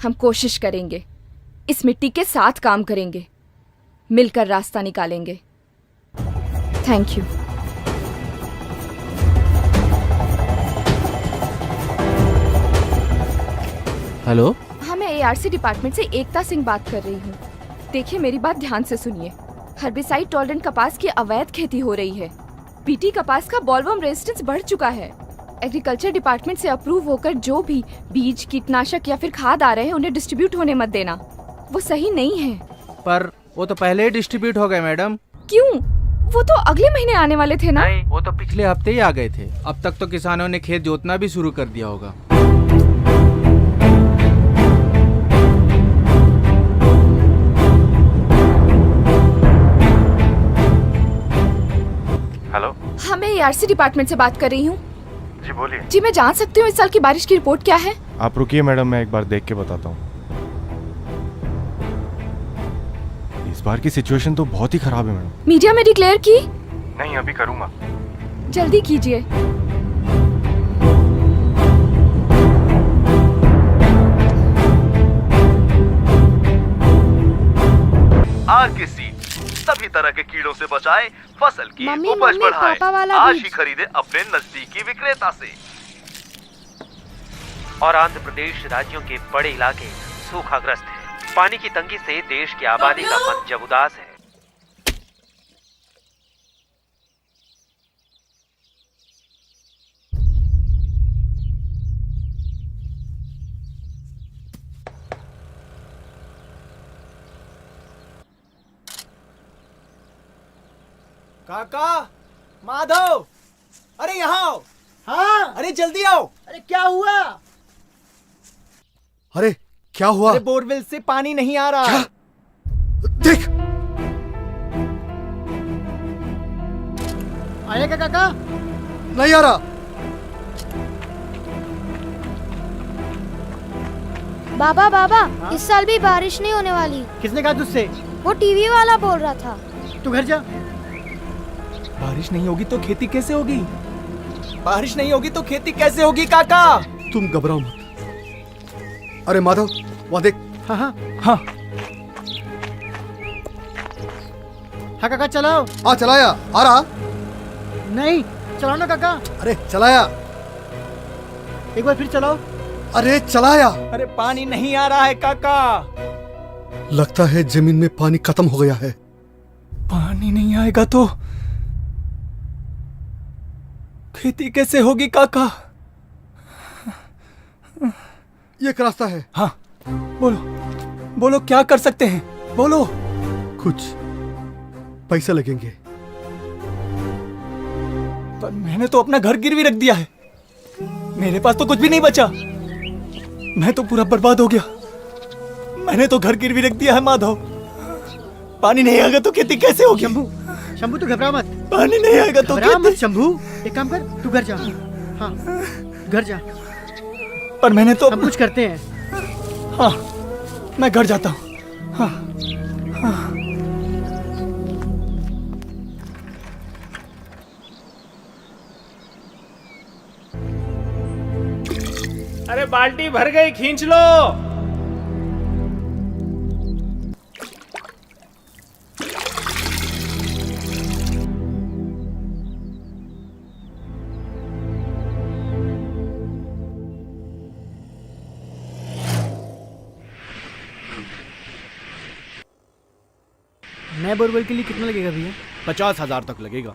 हम कोशिश करेंगे, इस मिट्टी के साथ काम करेंगे, मिलकर रास्ता निकालेंगे। Thank you. हेलो, हाँ, मैं एआरसी डिपार्टमेंट से एकता सिंह बात कर रही हूँ। देखिए, मेरी बात ध्यान से सुनिए। हर्बिसाइड टॉलरेंट कपास की अवैध खेती हो रही है। बीटी कपास का बॉलवर्म रेजिस्टेंस बढ़ चुका है। एग्रीकल्चर डिपार्टमेंट से अप्रूव होकर जो भी बीज, कीटनाशक या फिर खाद आ रहे हैं उन्हें डिस्ट्रीब्यूट होने मत देना, वो सही नहीं है। पर वो तो पहले ही डिस्ट्रीब्यूट हो गए मैडम। क्यों? वो तो अगले महीने आने वाले थे ना? नहीं, वो तो पिछले हफ्ते ही आ गए थे। अब तक तो किसानों ने खेत जोतना भी शुरू कर दिया होगा। हेलो। हाँ, मैं एआरसी डिपार्टमेंट से बात कर रही हूँ। जी बोलिए। जी, मैं जान सकती हूँ इस साल की बारिश की रिपोर्ट क्या है? आप रुकिए मैडम, मैं एक बार देख के बताता हूँ। इस बार की सिचुएशन तो बहुत ही खराब है मैडम। मीडिया में डिक्लेयर की? नहीं, अभी करूँगा। जल्दी कीजिए। आर के सीड सभी तरह के कीड़ों से बचाए, फसल की उपज बढ़ाए। आज ही खरीदे अपने नजदीकी विक्रेता से। और आंध्र प्रदेश राज्यों के बड़े इलाके सूखाग्रस्त हैं। पानी की तंगी से देश की आबादी का मन जब उदास है। काका, माधव, अरे यहाँ आओ। हाँ, अरे जल्दी आओ। अरे क्या हुआ? अरे क्या हुआ? अरे बोरवेल से पानी नहीं आ रहा। क्या? देख। आएगा काका? नहीं आ रहा। बाबा बाबा, इस साल भी बारिश नहीं होने वाली। किसने कहा तुझसे? वो टीवी वाला बोल रहा था। तू घर जा। बारिश नहीं होगी तो खेती कैसे होगी? बारिश नहीं होगी तो खेती कैसे होगी काका? तुम घबराओ मत। अरे माधव, वहाँ देख। हाँ हाँ हाँ हाँ काका चलाओ। हाँ चलाया। आ रहा? नहीं, चलाओ ना काका। अरे चलाया। एक बार फिर चलाओ। अरे चलाया। अरे पानी नहीं आ रहा है काका। लगता है जमीन में पानी खत्म हो गया है। पानी नहीं आएगा तो खेती कैसे होगी काका? एक रास्ता है। हाँ बोलो, बोलो क्या कर सकते हैं, बोलो। कुछ पैसे लगेंगे। पर मैंने तो अपना घर गिरवी रख दिया है, मेरे पास तो कुछ भी नहीं बचा। मैं तो पूरा बर्बाद हो गया। मैंने तो घर गिरवी रख दिया है माधव। पानी नहीं आएगा तो खेती कैसे होगी? शंभू, शंभू तू घबरा मत। पानी नहीं आएगा तो घबरा मत शंभू। एक काम कर, तू घर जा। हाँ घर जा। पर मैंने तो हम कुछ करते हैं। हाँ मैं घर जाता हूँ। हाँ हाँ अरे बाल्टी भर गई, खींच लो। नए बोरवेल के लिए कितना लगेगा भैया? 50,000 तक लगेगा।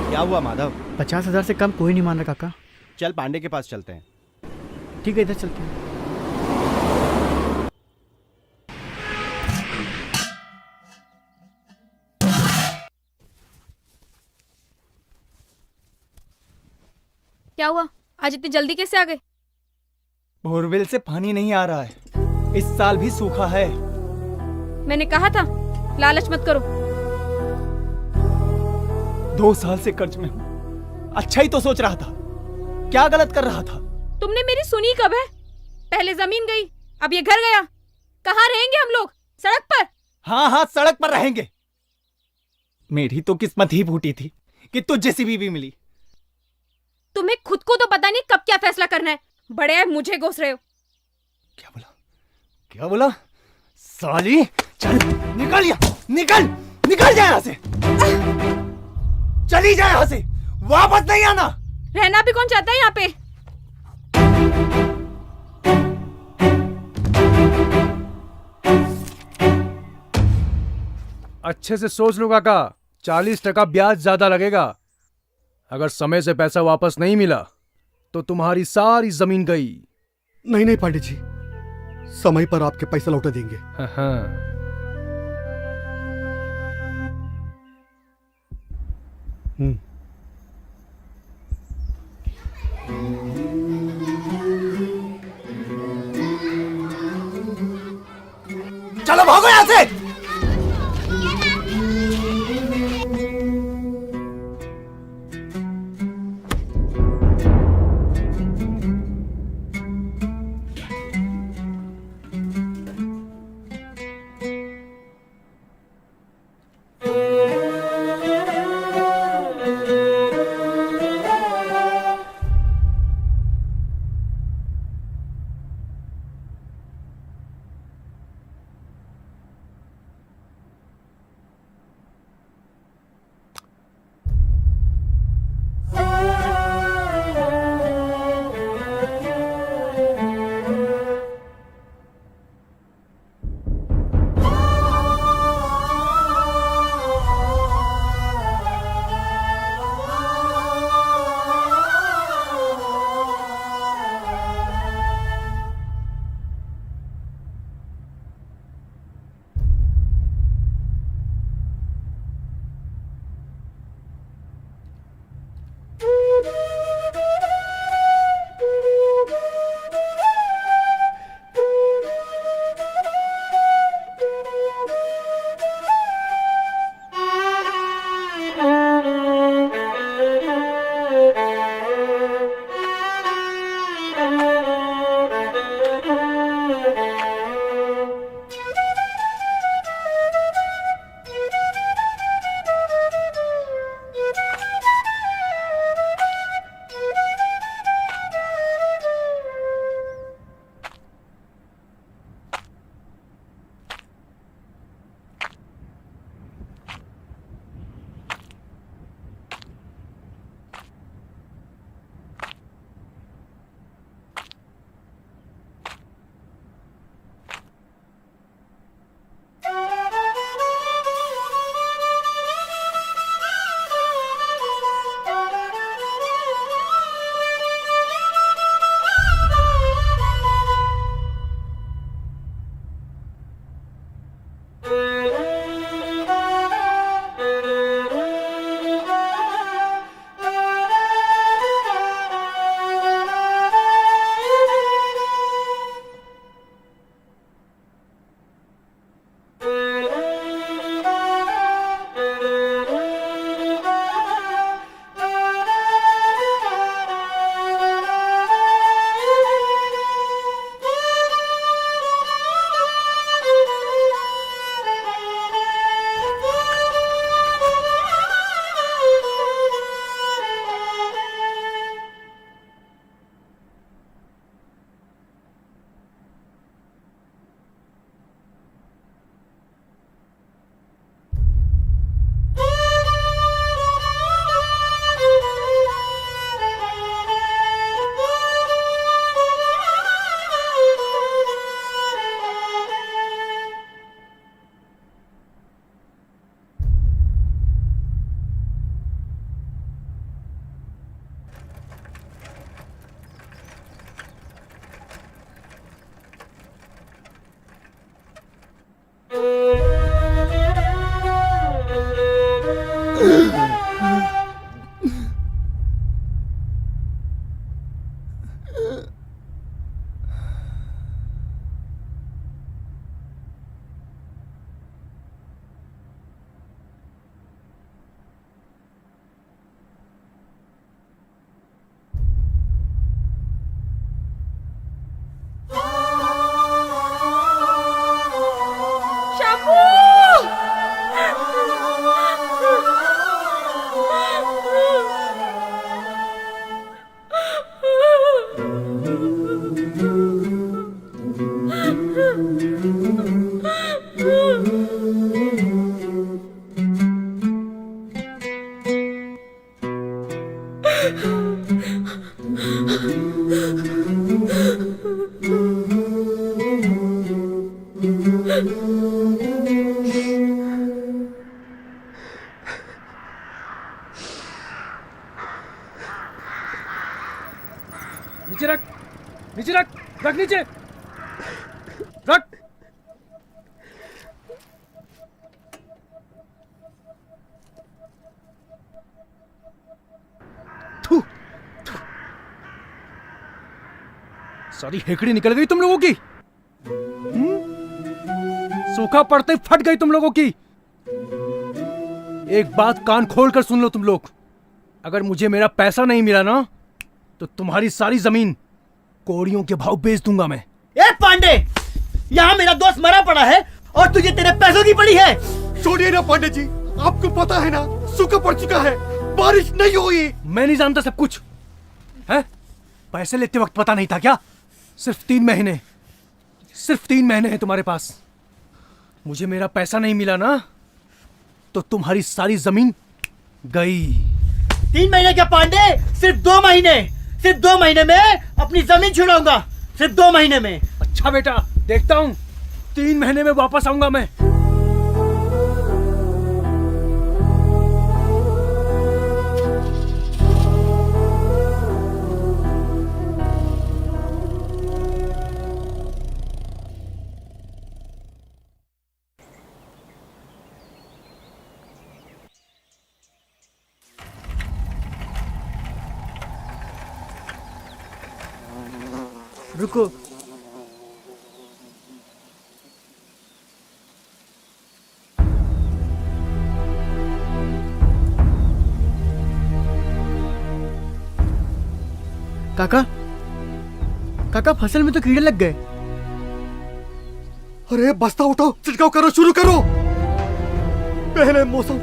क्या हुआ माधव? 50,000 से कम कोई नहीं मान रहा काका। चल पांडे के पास चलते हैं। ठीक है, इधर चलते हैं। क्या हुआ? आज इतनी जल्दी कैसे आ गए? बोरवेल से पानी नहीं आ रहा है, इस साल भी सूखा है। मैंने कहा था लालच मत करो। 2 साल से कर्ज में हूँ। अच्छा ही तो सोच रहा था, क्या गलत कर रहा था? तुमने मेरी सुनी कब है? पहले जमीन गई, अब ये घर गया। कहाँ रहेंगे हम लोग? सड़क पर? हाँ हाँ सड़क पर रहेंगे। मेरी तो किस्मत ही फूटी थी कि तुझ जैसी बीवी मिली। तुम्हें खुद को तो पता नहीं कब क्या फैसला करना है, बड़े हैं मुझे घोष रहे हो। क्या बोला? क्या बोला? साली चल निकल यहाँ, निकल निकल जा यहाँ से। चली जा यहाँ से, वापस नहीं आना। रहना भी कौन चाहता है यहाँ पे? अच्छे से सोच लो काका, 40% ब्याज ज्यादा लगेगा। अगर समय से पैसा वापस नहीं मिला तो तुम्हारी सारी जमीन गई। नहीं नहीं पांडे जी, समय पर आपके पैसा लौटा देंगे। हाँ। चलो भागो यहाँ से। नीचे रख, नीचे रख, रख नीचे, रख। थू, थू। सारी हेकड़ी निकल गई तुम लोगों की। सूखा पड़ते ही फट गई तुम लोगों की। एक बात कान खोल कर सुन लो तुम लोग, अगर मुझे मेरा पैसा नहीं मिला ना तो तुम्हारी सारी जमीन कोड़ियों के भाव बेच दूंगा मैं। ए पांडे, यहाँ मेरा दोस्त मरा पड़ा है और तुझे तेरे पैसों की पड़ी है। छोड़िए ना पांडे जी, आपको पता है ना सूखा पड़ चुका है, बारिश नहीं हुई। मैं नहीं जानता सब कुछ है? पैसे लेते वक्त पता नहीं था क्या? सिर्फ 3 महीने, सिर्फ 3 महीने हैं तुम्हारे पास। मुझे मेरा पैसा नहीं मिला ना तो तुम्हारी सारी जमीन गई। 3 महीने क्या पांडे, सिर्फ 2 महीने। सिर्फ 2 महीने में अपनी जमीन छुड़ाऊंगा, सिर्फ 2 महीने में। अच्छा बेटा, देखता हूँ 3 महीने में वापस आऊंगा मैं। रुको, काका, काका फसल में तो कीड़े लग गए। अरे बस्ता उठाओ, छिड़काव करो, शुरू करो। पहले मौसम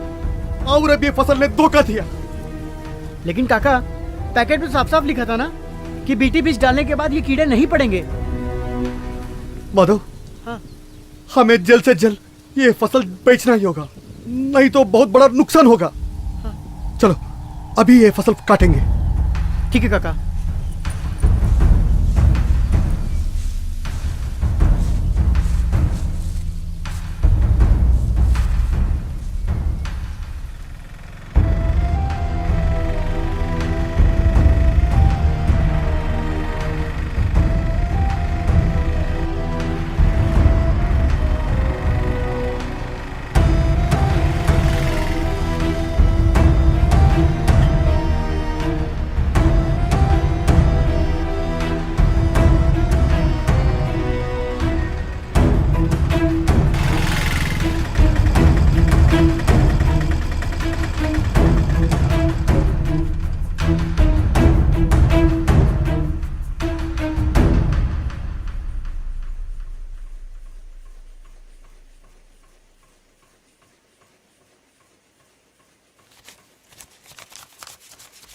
और अब ये फसल ने धोखा दिया। लेकिन काका, पैकेट में साफ साफ लिखा था ना कि बीटी बीज डालने के बाद ये कीड़े नहीं पड़ेंगे। माधव, हाँ। हमें जल्द से जल्द ये फसल बेचना ही होगा, नहीं तो बहुत बड़ा नुकसान होगा। हाँ। चलो अभी ये फसल काटेंगे। ठीक है काका।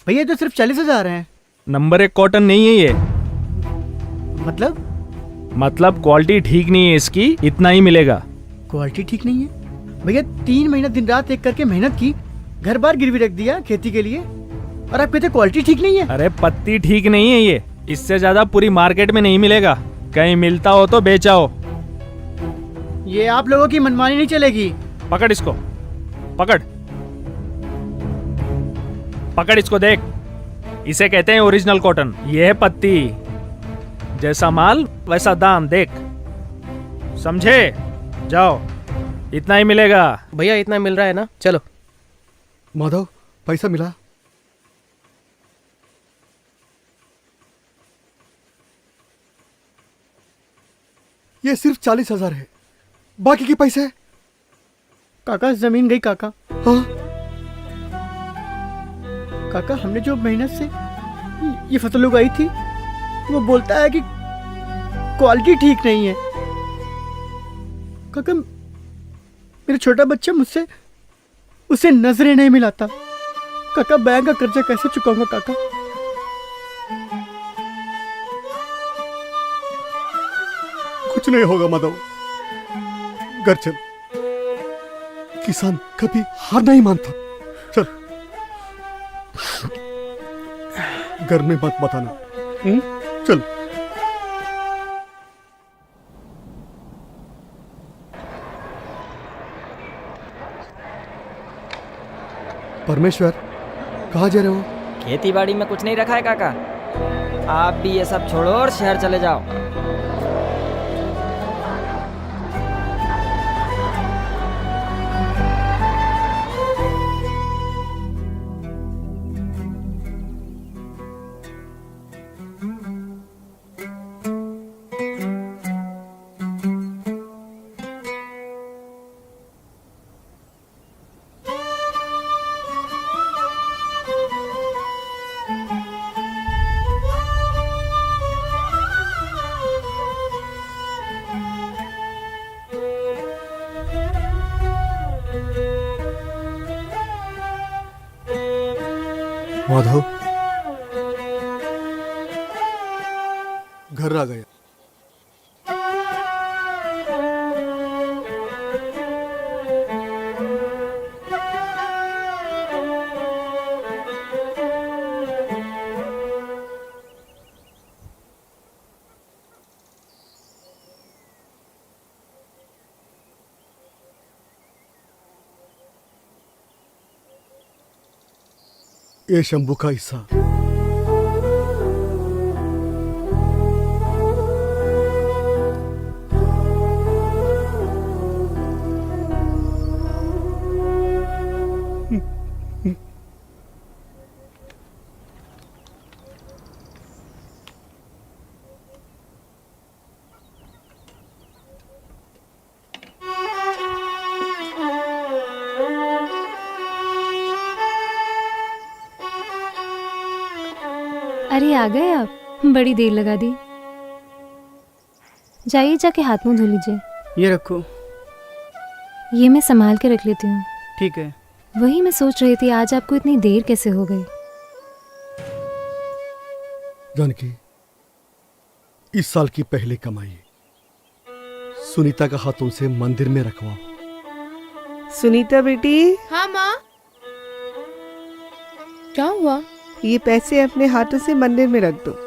भैया तो सिर्फ 40,000 हैं। नंबर 1 कॉटन नहीं है ये। मतलब क्वालिटी ठीक नहीं है इसकी, इतना ही मिलेगा। क्वालिटी ठीक नहीं है भैया? 3 महीना दिन रात एक करके मेहनत की, घर बार गिरवी रख दिया खेती के लिए, और आप कहते क्वालिटी ठीक नहीं है? अरे पत्ती ठीक नहीं है ये, इससे ज्यादा पूरी मार्केट में नहीं मिलेगा। कहीं मिलता हो तो बेचाओ। ये आप लोगों की मनमानी नहीं चलेगी। पकड़ इसको, पकड़ पकड़ इसको, देख, इसे कहते हैं ओरिजिनल कॉटन। ये है पत्ती, जैसा माल वैसा दाम, देख, समझे? जाओ, इतना ही मिलेगा। भैया इतना मिल रहा है ना, चलो। माधव, पैसा मिला? ये सिर्फ 40,000 है, बाकी के पैसे? काका जमीन गई काका। हाँ? काका हमने जो मेहनत से ये फसल उगाई थी, वो बोलता है कि क्वालिटी ठीक नहीं है। काका मेरा छोटा बच्चा मुझसे उसे नजरें नहीं मिलाता। काका बैंक का कर्जा कैसे चुकाऊंगा काका? कुछ नहीं होगा माधव, घर चल। किसान कभी हार नहीं मानता। चल घर में मत बताना। चल। परमेश्वर, कहाँ जा रहे हो? खेती बाड़ी में कुछ नहीं रखा है काका। आप भी ये सब छोड़ो और शहर चले जाओ। माधव, घर आ गया। ये शंभू का हिस्सा। अरे आ गए आप, बड़ी देर लगा दी। जाइए जाके हाथ मुंह धो लीजिए। ये रखो। ये मैं संभाल के रख लेती हूँ। ठीक है। वही मैं सोच रही थी आज आपको इतनी देर कैसे हो गई। जानकी, इस साल की पहली कमाई सुनीता का हाथों से मंदिर में रखवाओ। सुनीता बेटी, हाँ माँ। क्या हुआ? ये पैसे अपने हाथों से मंदिर में रख दो।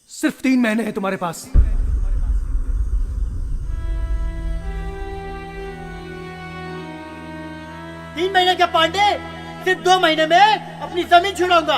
सिर्फ 3 महीने हैं तुम्हारे पास। 3 महीने क्या पांडे? सिर्फ 2 महीने में अपनी जमीन छुड़ाऊंगा।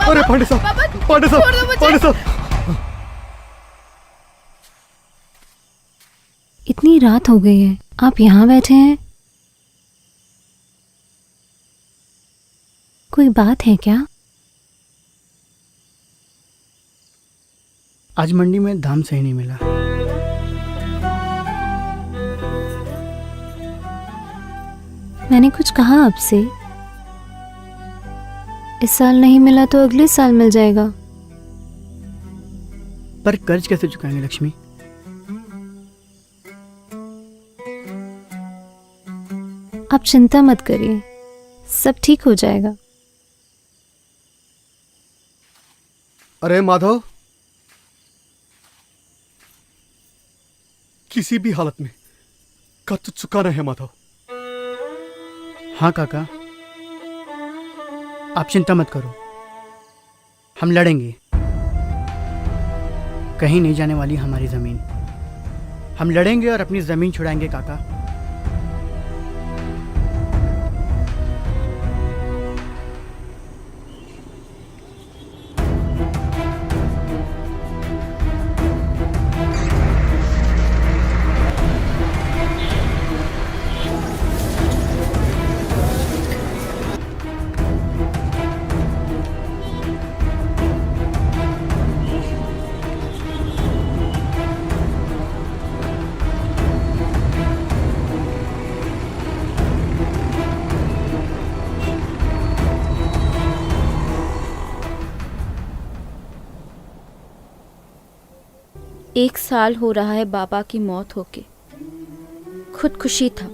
अरे पांडे साहब, पांडे साहब, पांडे साहब। इतनी रात हो गई है, आप यहाँ बैठे हैं? कोई बात है क्या? आज मंडी में दाम सही नहीं मिला। मैंने कुछ कहा आपसे? इस साल नहीं मिला तो अगले साल मिल जाएगा। पर कर्ज कैसे चुकाएंगे लक्ष्मी? आप चिंता मत करिए, सब ठीक हो जाएगा। अरे माधव, किसी भी हालत में का तो चुकाना है माधव। हाँ काका, आप चिंता मत करो, हम लड़ेंगे। कहीं नहीं जाने वाली हमारी जमीन। हम लड़ेंगे और अपनी जमीन छुड़ाएंगे काका। एक साल हो रहा है बाबा की मौत होके। खुदकुशी था।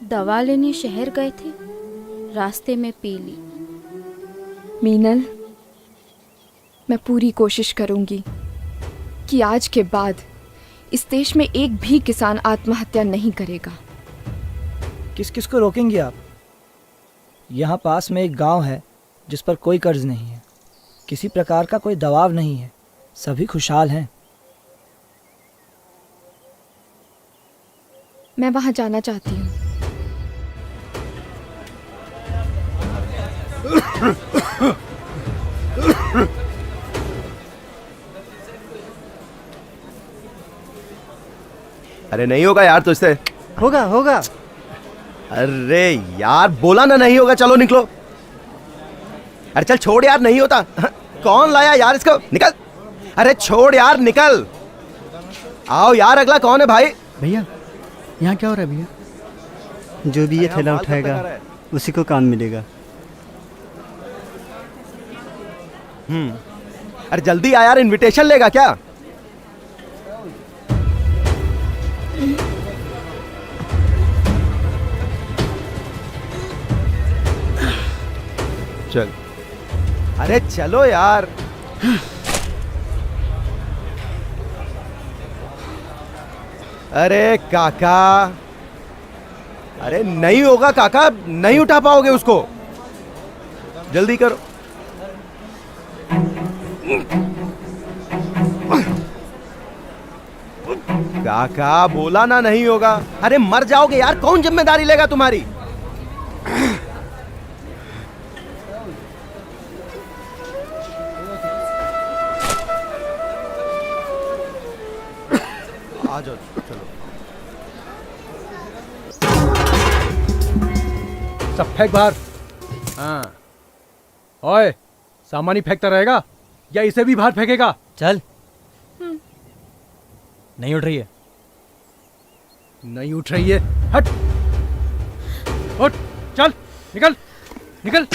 दवा लेने शहर गए थे, रास्ते में पी ली। मीनल, मैं पूरी कोशिश करूंगी कि आज के बाद इस देश में एक भी किसान आत्महत्या नहीं करेगा। किस किस को रोकेंगे आप? यहाँ पास में एक गांव है जिस पर कोई कर्ज नहीं है, किसी प्रकार का कोई दबाव नहीं है, सभी खुशहाल हैं। मैं वहां जाना चाहती हूँ। अरे नहीं होगा यार तुझसे। होगा होगा। अरे यार बोला ना नहीं होगा, चलो निकलो। अरे चल छोड़ यार, नहीं होता। कौन लाया यार इसको, निकल। अरे छोड़ यार, निकल। आओ यार, अगला कौन है भाई? भैया यहाँ क्या हो रहा है भैया? जो भी ये थैला उठाएगा उसी को काम मिलेगा। अरे जल्दी आ यार, इनविटेशन लेगा क्या? चल। अरे चलो यार। अरे काका, अरे नहीं होगा काका, नहीं उठा पाओगे उसको, जल्दी करो। काका बोला ना नहीं होगा। अरे मर जाओगे यार, कौन जिम्मेदारी लेगा तुम्हारी? आ जाओ, चलो। सब फेंक बाहर। हाँ, ओए, सामान ही फेंकता रहेगा या इसे भी बाहर फेंकेगा? चल। नहीं उठ रही है। नहीं उठ रही है, हट। उठ, चल, निकल, निकल।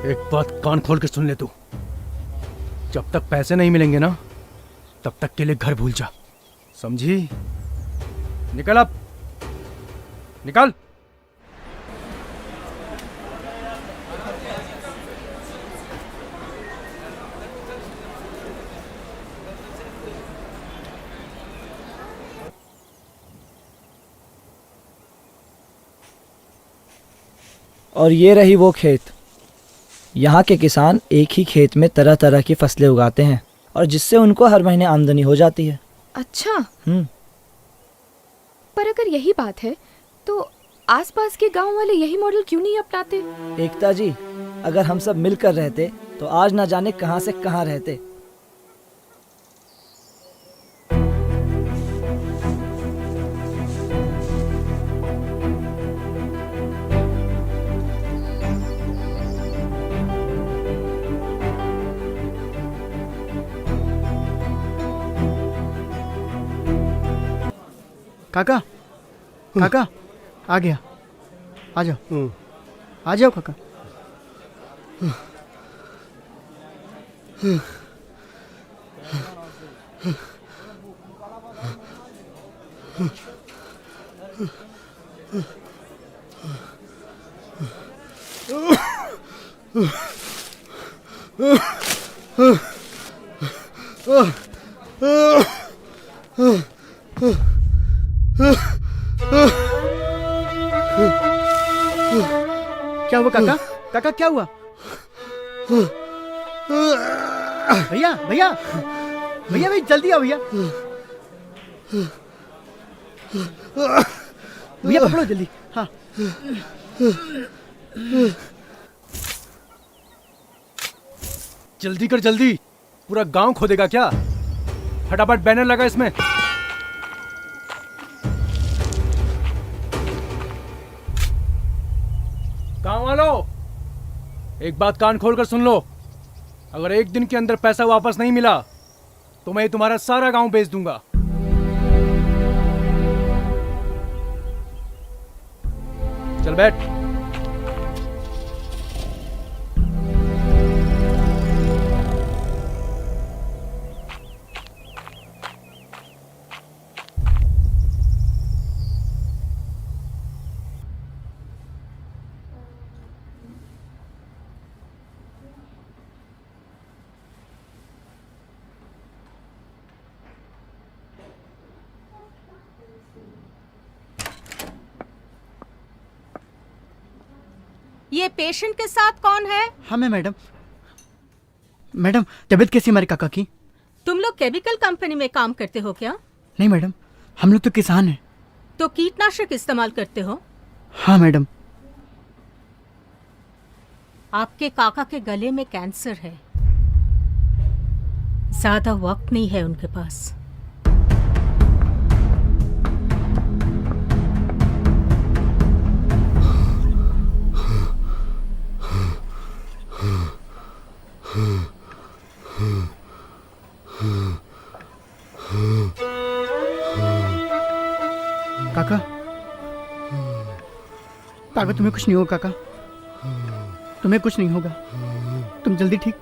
एक बात कान खोल के सुन ले तू, जब तक पैसे नहीं मिलेंगे ना, तब तक के लिए घर भूल जा, समझी? निकल अब, निकल। और ये रही वो खेत। यहाँ के किसान एक ही खेत में तरह तरह की फसलें उगाते हैं और जिससे उनको हर महीने आमदनी हो जाती है। अच्छा। पर अगर यही बात है तो आसपास के गांव वाले यही मॉडल क्यों नहीं अपनाते? एकता जी, अगर हम सब मिलकर रहते तो आज ना जाने कहां से कहां रहते। काका, काका, आ गया। आ जाओ, आ जाओ काका। क्या हुआ काका? काका क्या हुआ? भैया भैया भैया भाई जल्दी आओ भैया। भैया पकड़ो जल्दी। हाँ जल्दी कर जल्दी, पूरा गांव खोदेगा क्या? फटाफट बैनर लगा इसमें। गांव वालों, एक बात कान खोलकर सुन लो, अगर एक दिन के अंदर पैसा वापस नहीं मिला तो मैं तुम्हारा सारा गांव बेच दूंगा। चल बैठ। ये पेशेंट के साथ कौन है? हाँ मैं मैडम। मैडम तबीयत कैसी हमारे काका की? तुम लोग केमिकल कंपनी में काम करते हो क्या? नहीं मैडम, हम लोग तो किसान हैं। तो कीटनाशक इस्तेमाल करते हो? हाँ मैडम। आपके काका के गले में कैंसर है, ज्यादा वक्त नहीं है उनके पास। काका काका तुम्हें कुछ नहीं होगा काका, तुम्हें कुछ नहीं होगा, तुम जल्दी ठीक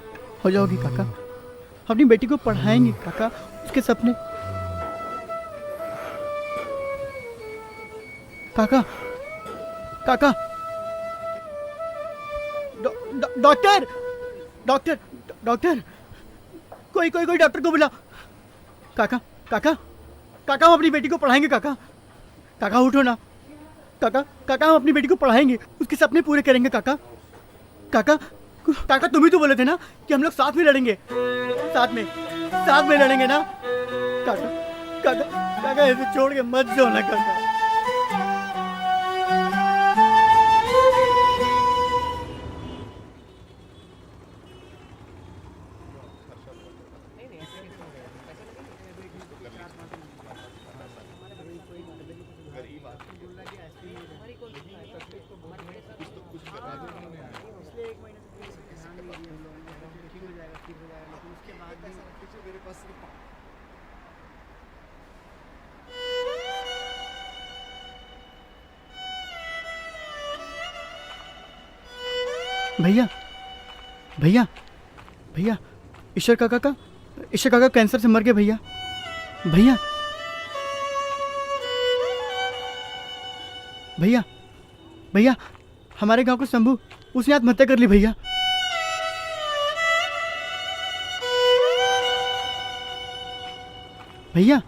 हो जाओगी काका। अपनी बेटी को पढ़ाएंगे काका, उसके सपने। काका काका डॉक्टर डॉक्टर डॉक्टर कोई कोई कोई डॉक्टर को बुला। काका काका काका हम अपनी बेटी को पढ़ाएंगे काका। काका उठो ना काका, काका हम अपनी बेटी को पढ़ाएंगे, उसके सपने पूरे करेंगे काका। काका काका तुम ही तो बोले थे ना कि हम लोग साथ में लड़ेंगे, साथ में लड़ेंगे ना काका। काका काका ऐसे छोड़ के मत जाओ ना काका। भैया भैया भैया ईश्वर काका कैंसर से मर गए भैया। भैया भैया भैया हमारे गांव को शंभू, उसने आत्महत्या कर ली भैया। भैया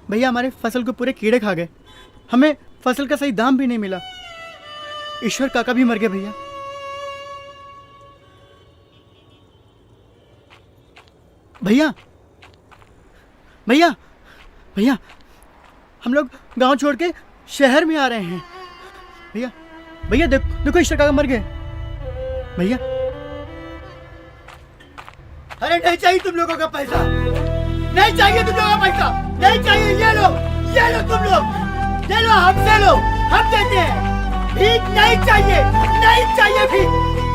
भैया हमारे फसल को पूरे कीड़े खा गए, हमें फसल का सही दाम भी नहीं मिला। ईश्वर काका भी मर गए भैया। भैया भैया भैया हम लोग गांव छोड़ के शहर में आ रहे हैं भैया। भैया देखो देखो ईश्वर काका मर गए भैया। अरे नहीं चाहिए तुम लोगों का पैसा, नहीं चाहिए तुम लोगों का पैसा, नहीं चाहिए। ये लो तुम लोग, ये लो हमसे लो, हम देते हैं। भीख नहीं चाहिए, नहीं चाहिए भीख।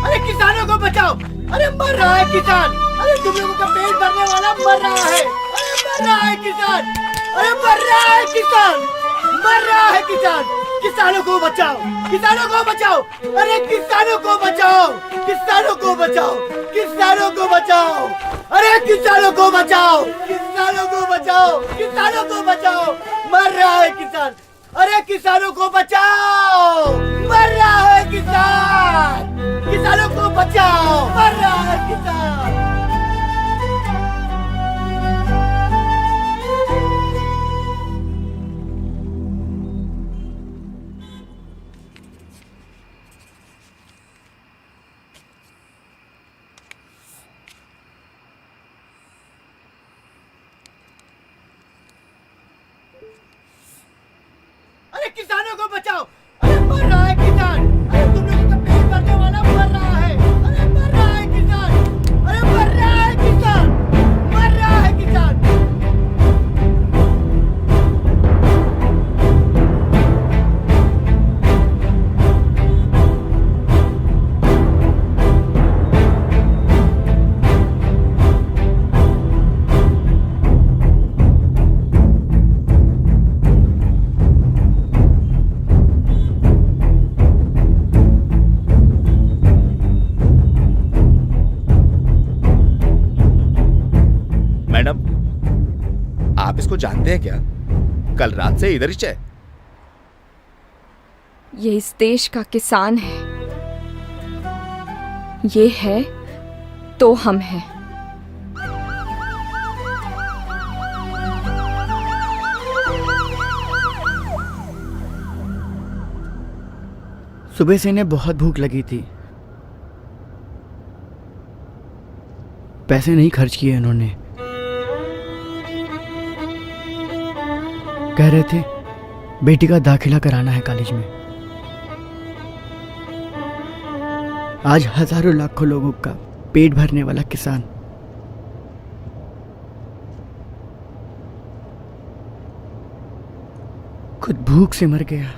अरे किसानों को बचाओ, अरे मर रहा है किसान, अरे तुम लोगों का पेट भरने वाला मर रहा है, अरे मर रहा है किसान, अरे मर रहा है किसान, मर रहा है किसान। किसानों को बचाओ, किसानों को बचाओ, अरे किसानों को बचाओ, किसानों को बचाओ, किसानों को बचाओ, अरे किसानों को बचाओ, किसानों को बचाओ, किसानों को बचाओ, मर रहा है किसान, अरे किसानों को बचाओ, मर रहा है किसान, किसानों को बचाओ, मर रहा है किसान। किसानों को बचाओ। अरे मर रहा है किसान, अरे तुम लोगों का पेट भरने वाला मर रहा है। अरे मर रहा है किसान, अरे मर रहा है किसान, मर रहा है किसान। मैडम, आप इसको जानते हैं क्या? कल रात से इधर ही है। ये इस देश का किसान है। ये है तो हम हैं। सुबह से इन्हें बहुत भूख लगी थी। पैसे नहीं खर्च किए इन्होंने। कह रहे थे बेटी का दाखिला कराना है कॉलेज में। आज हजारों लाखों लोगों का पेट भरने वाला किसान खुद भूख से मर गया।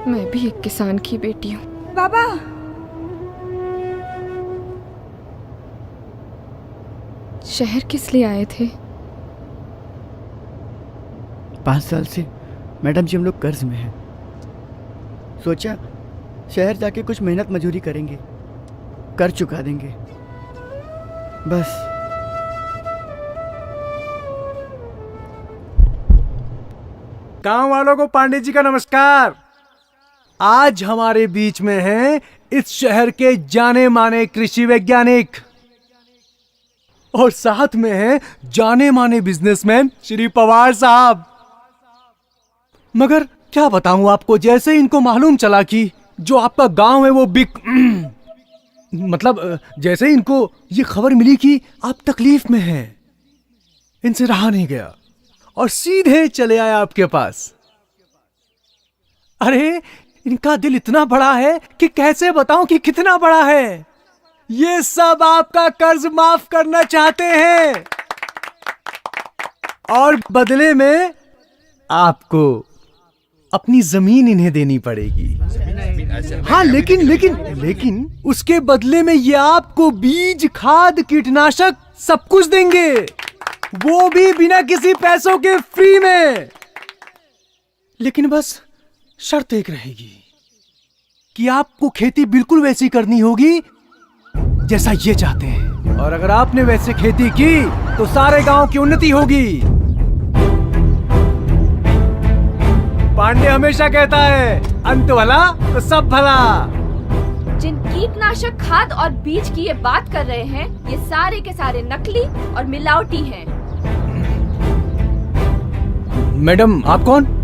मैं भी एक किसान की बेटी हूँ। बाबा शहर किस लिए आए थे? 5 साल से मैडम जी हम लोग कर्ज में हैं। सोचा शहर जाके कुछ मेहनत मजदूरी करेंगे, कर चुका देंगे बस। गांव वालों को पांडे जी का नमस्कार। आज हमारे बीच में हैं इस शहर के जाने माने कृषि वैज्ञानिक और साथ में हैं जाने माने बिजनेसमैन श्री पवार साहब। मगर क्या बताऊं आपको, जैसे इनको मालूम चला कि जो आपका गांव है वो मतलब जैसे इनको ये खबर मिली कि आप तकलीफ में हैं, इनसे रहा नहीं गया और सीधे चले आए आपके पास। अरे इनका दिल इतना बड़ा है कि कैसे बताऊं कि कितना बड़ा है। ये सब आपका कर्ज माफ करना चाहते हैं और बदले में आपको अपनी जमीन इन्हें देनी पड़ेगी। हाँ, लेकिन उसके बदले में ये आपको बीज, खाद, कीटनाशक सब कुछ देंगे, वो भी बिना किसी पैसों के फ्री में। लेकिन बस शर्त एक रहेगी कि आपको खेती बिल्कुल वैसी करनी होगी जैसा ये चाहते हैं, और अगर आपने वैसे खेती की तो सारे गांव की उन्नति होगी। पांडे हमेशा कहता है अंत भला तो सब भला। जिन कीटनाशक, खाद और बीज की ये बात कर रहे हैं, ये सारे के सारे नकली और मिलावटी हैं। मैडम आप कौन?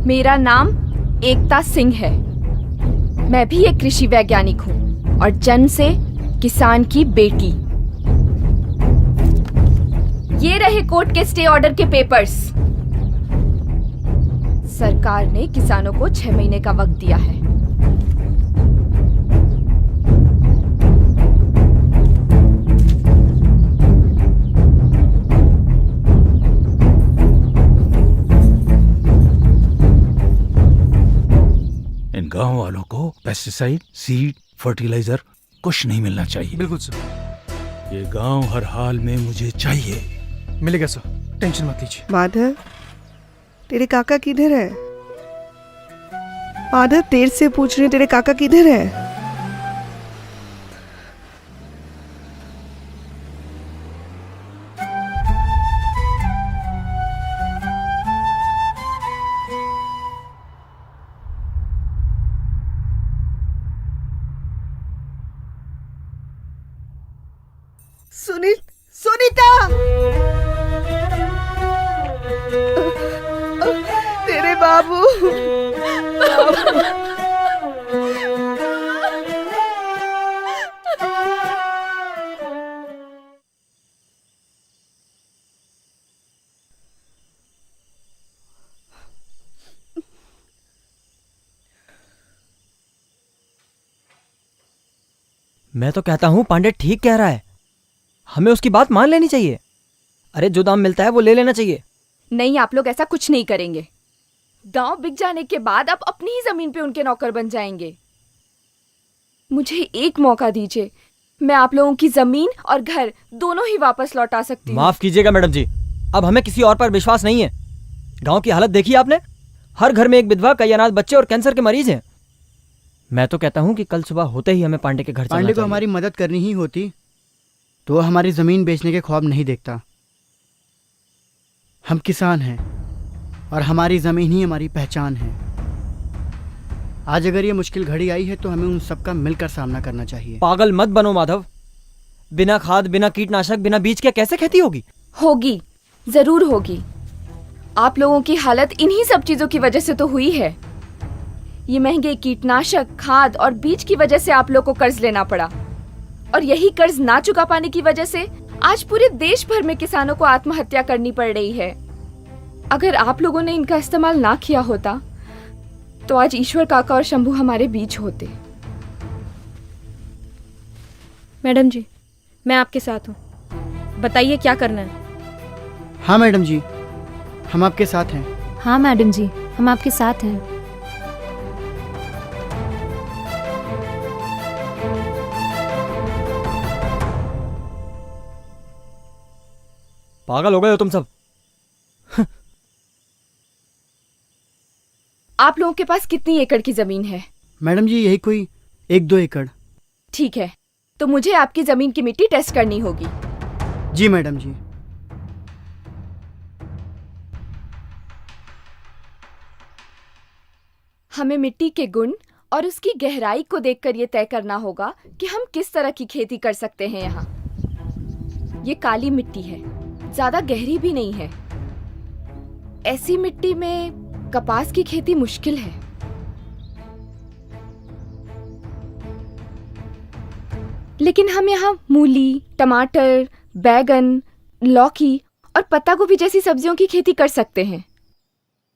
मेरा नाम एकता सिंह है। मैं भी एक कृषि वैज्ञानिक हूँ और जन्म से किसान की बेटी। ये रहे कोर्ट के स्टे ऑर्डर के पेपर्स। सरकार ने किसानों को 6 महीने का वक्त दिया है। इन गांव वालों को पेस्टिसाइड, सीड, फर्टिलाइजर कुछ नहीं मिलना चाहिए। बिल्कुल सर। ये गांव हर हाल में मुझे चाहिए। मिलेगा सर, टेंशन मत लीजिए। माधव, तेरे काका किधर है? माधव, तेरे से पूछ रहे तेरे काका किधर है? सुनीता, तेरे बाबू मैं तो कहता हूँ पांडे ठीक कह रहा है, हमें उसकी बात मान लेनी चाहिए। अरे जो दाम मिलता है वो ले लेना चाहिए। नहीं, आप लोग ऐसा कुछ नहीं करेंगे। गांव बिक जाने के बाद आप अपनी ही जमीन पे उनके नौकर बन जाएंगे। मुझे एक मौका दीजिए, मैं आप लोगों की जमीन और घर दोनों ही वापस लौटा सकती हूँ। माफ कीजिएगा मैडम जी, अब हमें किसी और पर विश्वास नहीं है। गांव की हालत देखी आपने, हर घर में एक विधवा, कई अनाथ बच्चे और कैंसर के मरीज हैं। मैं तो कहता हूँ कि कल सुबह होते ही हमें पांडे के घर चलना पांडे को चाहिए। हमारी मदद करनी ही होती तो वो हमारी जमीन बेचने के ख्वाब नहीं देखता। हम किसान हैं और हमारी जमीन ही हमारी पहचान है। आज अगर ये मुश्किल घड़ी आई है तो हमें उन सबका मिलकर सामना करना चाहिए। पागल मत बनो माधव, बिना खाद, बिना कीटनाशक, बिना बीज के कैसे खेती होगी? होगी, जरूर होगी। आप लोगों की हालत इन्हीं सब चीजों की वजह से तो हुई है। ये महंगे कीटनाशक, खाद और बीज की वजह से आप लोग को कर्ज लेना पड़ा, और यही कर्ज ना चुका पाने की वजह से आज पूरे देश भर में किसानों को आत्महत्या करनी पड़ रही है। अगर आप लोगों ने इनका इस्तेमाल ना किया होता तो आज ईश्वर काका और शंभू हमारे बीच होते। मैडम जी, मैं आपके साथ हूँ, बताइए क्या करना है। हाँ मैडम जी, हम आपके साथ हैं। हाँ मैडम जी, हम आपके साथ हैं। पागल हो गए हो तुम सब। आप लोगों के पास कितनी एकड़ की जमीन है? मैडम जी यही कोई 1-2 एकड़। ठीक है, तो मुझे आपकी जमीन की मिट्टी टेस्ट करनी होगी। जी मैडम जी। हमें मिट्टी के गुण और उसकी गहराई को देखकर ये तय करना होगा कि हम किस तरह की खेती कर सकते हैं। यहाँ ये काली मिट्टी है, ज्यादा गहरी भी नहीं है। ऐसी मिट्टी में कपास की खेती मुश्किल है। लेकिन हम यहाँ मूली, टमाटर, बैगन, लौकी और पत्ता गोभी जैसी सब्जियों की खेती कर सकते हैं।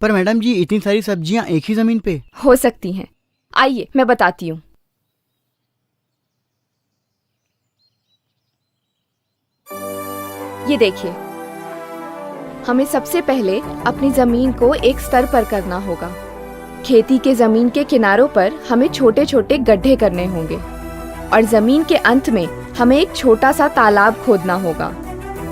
पर मैडम जी इतनी सारी सब्जियां एक ही जमीन पे हो सकती हैं। आइए मैं बताती हूँ। ये देखिए, हमें सबसे पहले अपनी जमीन को एक स्तर पर करना होगा। खेती के जमीन के किनारों पर हमें छोटे छोटे गड्ढे करने होंगे और जमीन के अंत में हमें एक छोटा सा तालाब खोदना होगा।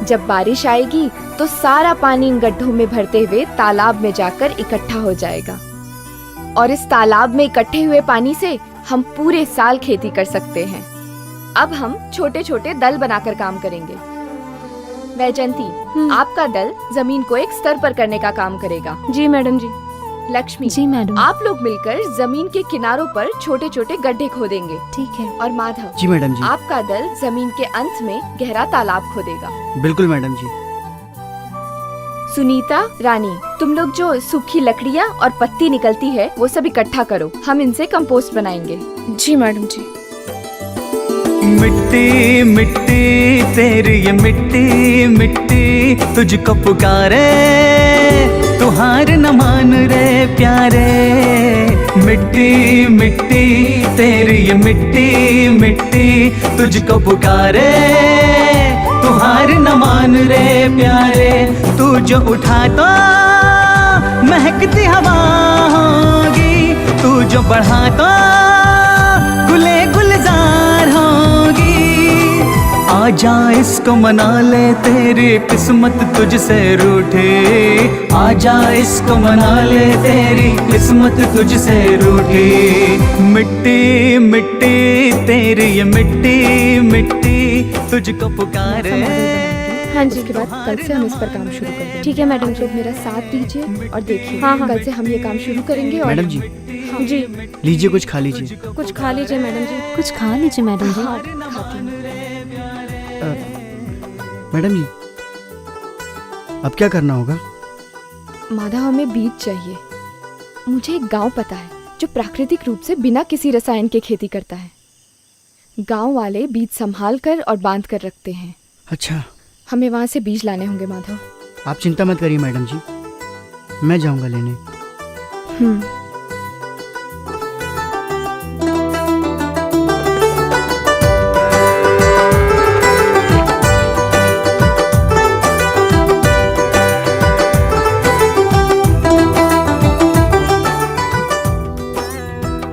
जब बारिश आएगी तो सारा पानी इन गड्ढों में भरते हुए तालाब में जाकर इकट्ठा हो जाएगा और इस तालाब में इकट्ठे हुए पानी से हम पूरे साल खेती कर सकते हैं। अब हम छोटे छोटे दल बनाकर काम करेंगे। वैजंती, आपका दल जमीन को एक स्तर पर करने का काम करेगा। जी मैडम जी। लक्ष्मी, जी मैडम। आप लोग मिलकर जमीन के किनारों पर छोटे छोटे गड्ढे खोदेंगे। ठीक है। और माधव जी मैडम जी। आपका दल जमीन के अंत में गहरा तालाब खोदेगा। बिल्कुल मैडम जी। सुनीता, रानी, तुम लोग जो सूखी लकड़ियाँ और पत्ती निकलती है वो सब इकट्ठा करो, हम इनसे कंपोस्ट बनाएंगे। जी मैडम जी। मिट्टी मिट्टी तेरी ये मिट्टी मिट्टी तुझको पुकारे, तू हार न मान रे प्यारे। मिट्टी मिट्टी तेरी ये मिट्टी मिट्टी तुझको पुकारे, तू हार न मान रे प्यारे। तू जो उठा तो महकती हवा होगी, तू जो बढ़ा तो गुले गुलजार होगी। आजा इसको मना ले, तेरी किस्मत तुझसे रूठे। आजा इसको मना ले, तेरी किस्मत तुझसे रूठे। मिट्टी मिट्टी तेरी ये मिट्टी मिट्टी तुझको पुकारे। हाँ जी, इसके बाद कल से हम इस पर काम शुरू करेंगे। ठीक है मैडम जी, मेरा साथ दीजिए और देखिए। हाँ, कल से हम ये काम शुरू करेंगे। और मैडम जी। हाँ जी। लीजिए कुछ खा लीजिए। कुछ खा लीजिए मैडम जी। कुछ खा लीजिए मैडम जी। हाँ, खाती हूँ। मैडम जी अब क्या करना होगा? माधव, हमें बीज चाहिए। मुझे एक गांव पता है जो प्राकृतिक रूप से बिना किसी रसायन के खेती करता है। गांव वाले बीज संभाल कर और बांध कर रखते हैं। अच्छा, हमें वहां से बीज लाने होंगे माधव। आप चिंता मत करिए मैडम जी, मैं जाऊंगा लेने।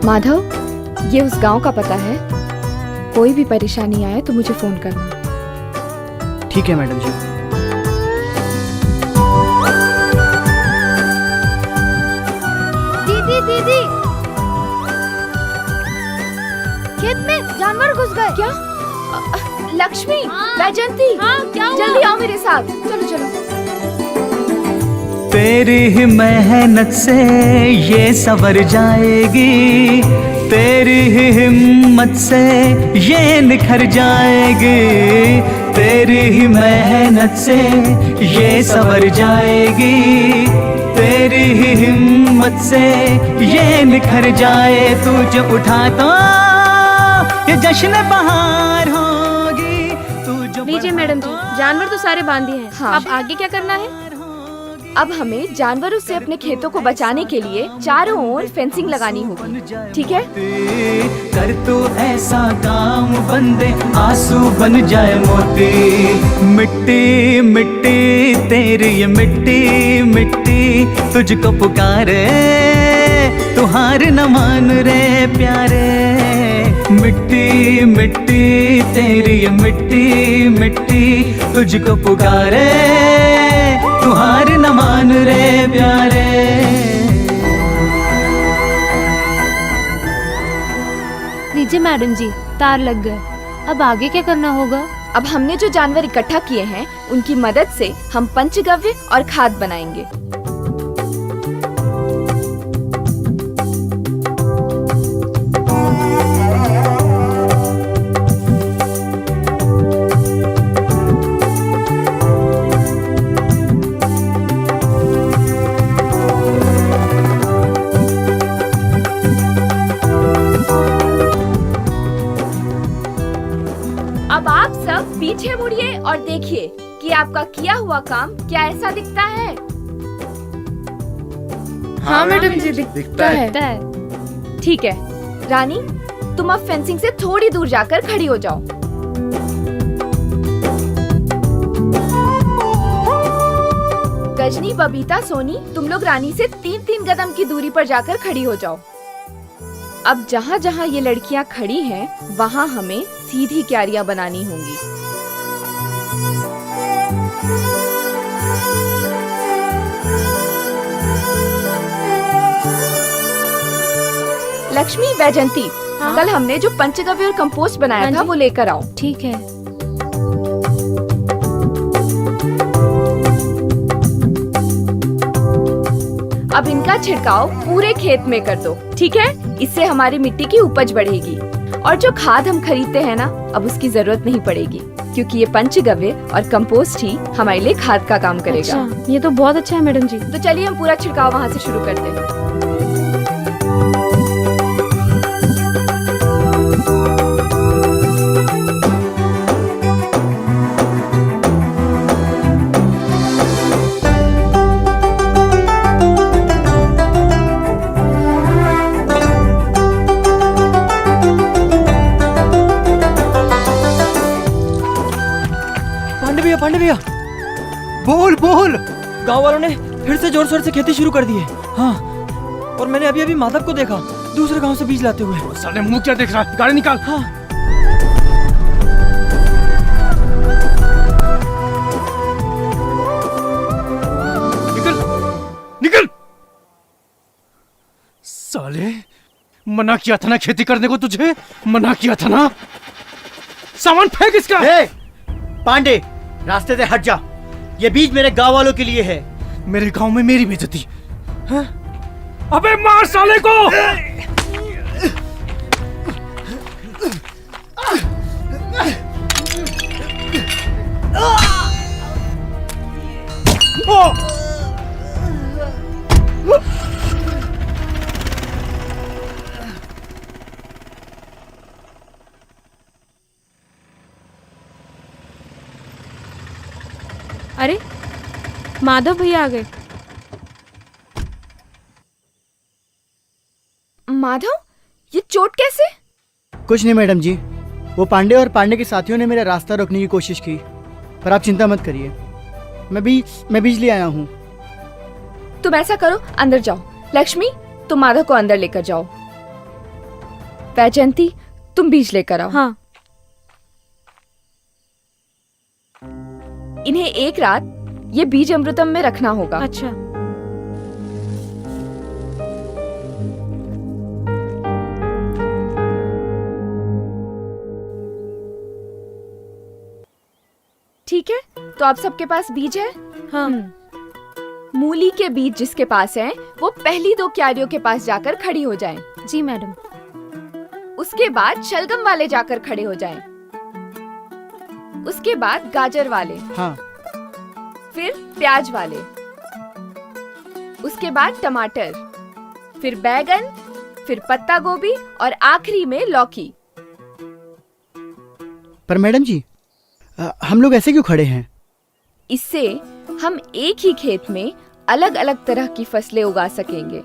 माधव, ये उस गांव का पता है। कोई भी परेशानी आए तो मुझे फोन करना। ठीक है मैडम जी। दीदी दीदी, खेत में जानवर घुस गए। क्या? लक्ष्मी, वैजंती, क्या हुआ? जल्दी आओ मेरे साथ। चलो चलो। तेरी ही मेहनत से ये सवर जाएगी, तेरी ही हिम्मत से ये निखर जाएगी, तेरी ही मेहनत से ये सवर जाएगी, तेरी ही हिम्मत से ये निखर जाए। तू जो उठा तो ये जश्न बहार होगी। तू जो लीजिए मैडम जी, जानवर तो सारे बांधे हैं। हाँ। अब आगे क्या करना है? अब हमें जानवरों से अपने खेतों को बचाने के लिए चारों ओर फेंसिंग लगानी होगी, ठीक है? कर तू ऐसा काम बंदे आंसू बन जाए मोती। मिट्टी मिट्टी तेरी ये मिट्टी मिट्टी तुझको पुकारे, तू हार न मान रे प्यारे। मिट्टी मिट्टी तेरी ये मिट्टी मिट्टी तुझको पुकारे, तू हार न मान रे प्यारे। लीजिए मैडम जी, तार लग गए। अब आगे क्या करना होगा? अब हमने जो जानवर इकट्ठा किए हैं उनकी मदद से हम पंचगव्य और खाद बनाएंगे। अब आप सब पीछे मुड़िए और देखिए कि आपका किया हुआ काम क्या ऐसा दिखता है। हाँ मैडम जी, दिखता है। ठीक है रानी, तुम अब फेंसिंग से थोड़ी दूर जाकर खड़ी हो जाओ। गजनी, बबीता, सोनी, तुम लोग रानी से 3-3 कदम की दूरी पर जाकर खड़ी हो जाओ। अब जहाँ जहाँ ये लड़कियाँ खड़ी हैं, वहाँ हमें सीधी क्यारियाँ बनानी होंगी। लक्ष्मी, वैजंती, कल हमने जो पंचगव्य और कंपोस्ट बनाया था वो लेकर आओ। ठीक है। अब इनका छिड़काव पूरे खेत में कर दो, ठीक है? इससे हमारी मिट्टी की उपज बढ़ेगी। और जो खाद हम खरीदते हैं ना, अब उसकी जरूरत नहीं पड़ेगी, क्योंकि ये पंचगव्य और कंपोस्ट ही हमारे लिए खाद का काम करेगा। अच्छा, ये तो बहुत अच्छा है मैडम जी। तो चलिए हम पूरा छिड़काव वहाँ से शुरू करते हैं। पांडे भैया, बोल बोल। गांव वालों ने फिर से जोर शोर से खेती शुरू कर दी है। हाँ, और मैंने अभी अभी माधव को देखा दूसरे गांव से बीज लाते हुए। साले मुंह क्या देख रहा है? गाड़ी निकाल। हाँ। निकल निकल। साले, मना किया था ना खेती करने को तुझे, मना किया था ना। सामान फेंक इसका। पांडे, रास्ते से हट जा। ये बीज मेरे गांव वालों के लिए है। मेरे गांव में मेरी बेइज्जती। अबे मार साले को। अरे माधव भैया आ गए। माधव, ये चोट कैसे? कुछ नहीं मैडम जी, वो पांडे और पांडे के साथियों ने मेरा रास्ता रोकने की कोशिश की, पर आप चिंता मत करिए, मैं बीज ले आया हूँ। तुम ऐसा करो, अंदर जाओ। लक्ष्मी, तुम माधव को अंदर लेकर जाओ। वैजयंती, तुम बीज लेकर आओ। हाँ। इन्हें एक रात ये बीज अमृतम में रखना होगा। अच्छा। ठीक है, तो आप सबके पास बीज है? हाँ। मूली के बीज जिसके पास हैं, वो पहली 2 क्यारियों के पास जाकर खड़ी हो जाएं। जी मैडम। उसके बाद शलगम वाले जाकर खड़े हो जाएं। उसके बाद गाजर वाले। हाँ। फिर प्याज वाले। उसके बाद टमाटर, फिर बैगन, फिर पत्ता गोभी और आखिरी में लौकी। पर मैडम जी, हम लोग ऐसे क्यों खड़े हैं? इससे हम एक ही खेत में अलग अलग तरह की फसलें उगा सकेंगे।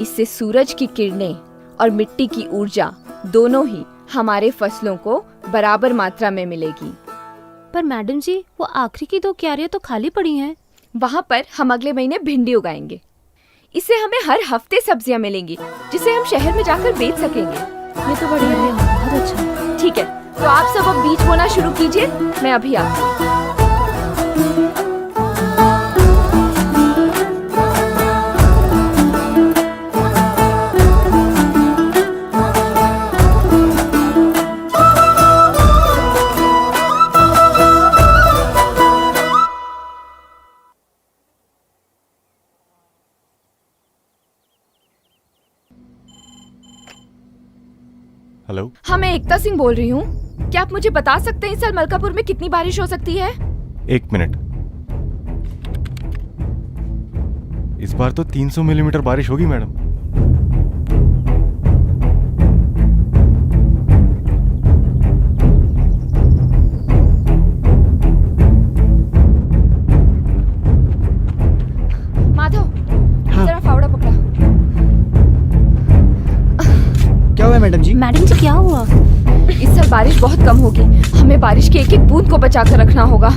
इससे सूरज की किरणें और मिट्टी की ऊर्जा दोनों ही हमारे फसलों को बराबर मात्रा में मिलेगी। पर मैडम जी, वो आखिरी की 2 क्यारियां तो खाली पड़ी हैं। वहाँ पर हम अगले महीने भिंडी उगाएंगे। इससे हमें हर हफ्ते सब्जियाँ मिलेंगी, जिसे हम शहर में जाकर बेच सकेंगे। ये तो बढ़िया है, बहुत अच्छा। ठीक है, तो आप सब अब बीज बोना शुरू कीजिए, मैं अभी आती हूँ। हेलो। हाँ, मैं एकता सिंह बोल रही हूँ। क्या आप मुझे बता सकते हैं इस साल मलकापुर में कितनी बारिश हो सकती है? 1 मिनट। इस बार तो 300 मिलीमीटर बारिश होगी मैडम। माधव, जरा फावड़ा पकड़ा। क्या हुआ मैडम जी? मैडम जी, क्या हुआ? इस साल बारिश बहुत कम होगी, हमें बारिश के एक एक बूंद को बचा कर रखना होगा।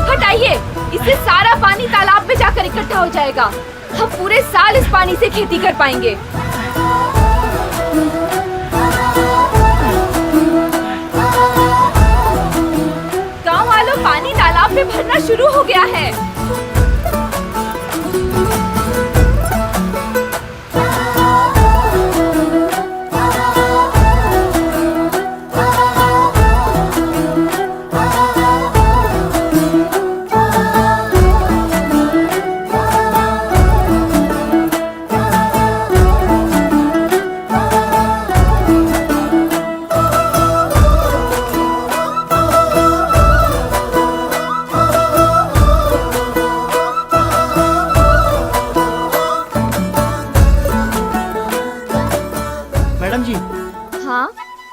हटाइए, इससे सारा पानी तालाब में जाकर इकट्ठा हो जाएगा। हम पूरे साल इस पानी से खेती कर पाएंगे। गांव वालों, पानी तालाब में भरना शुरू हो गया है।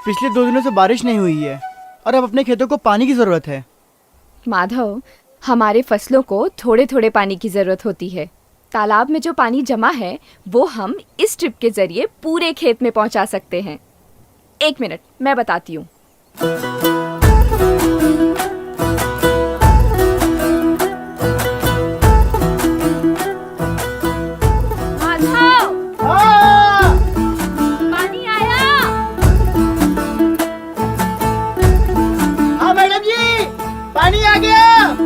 पिछले 2 दिनों से बारिश नहीं हुई है और अब अपने खेतों को पानी की जरूरत है। माधव, हमारे फसलों को थोड़े थोड़े पानी की जरूरत होती है। तालाब में जो पानी जमा है वो हम इस ट्रिप के जरिए पूरे खेत में पहुंचा सकते हैं। 1 मिनट, मैं बताती हूँ। पानी आ गया।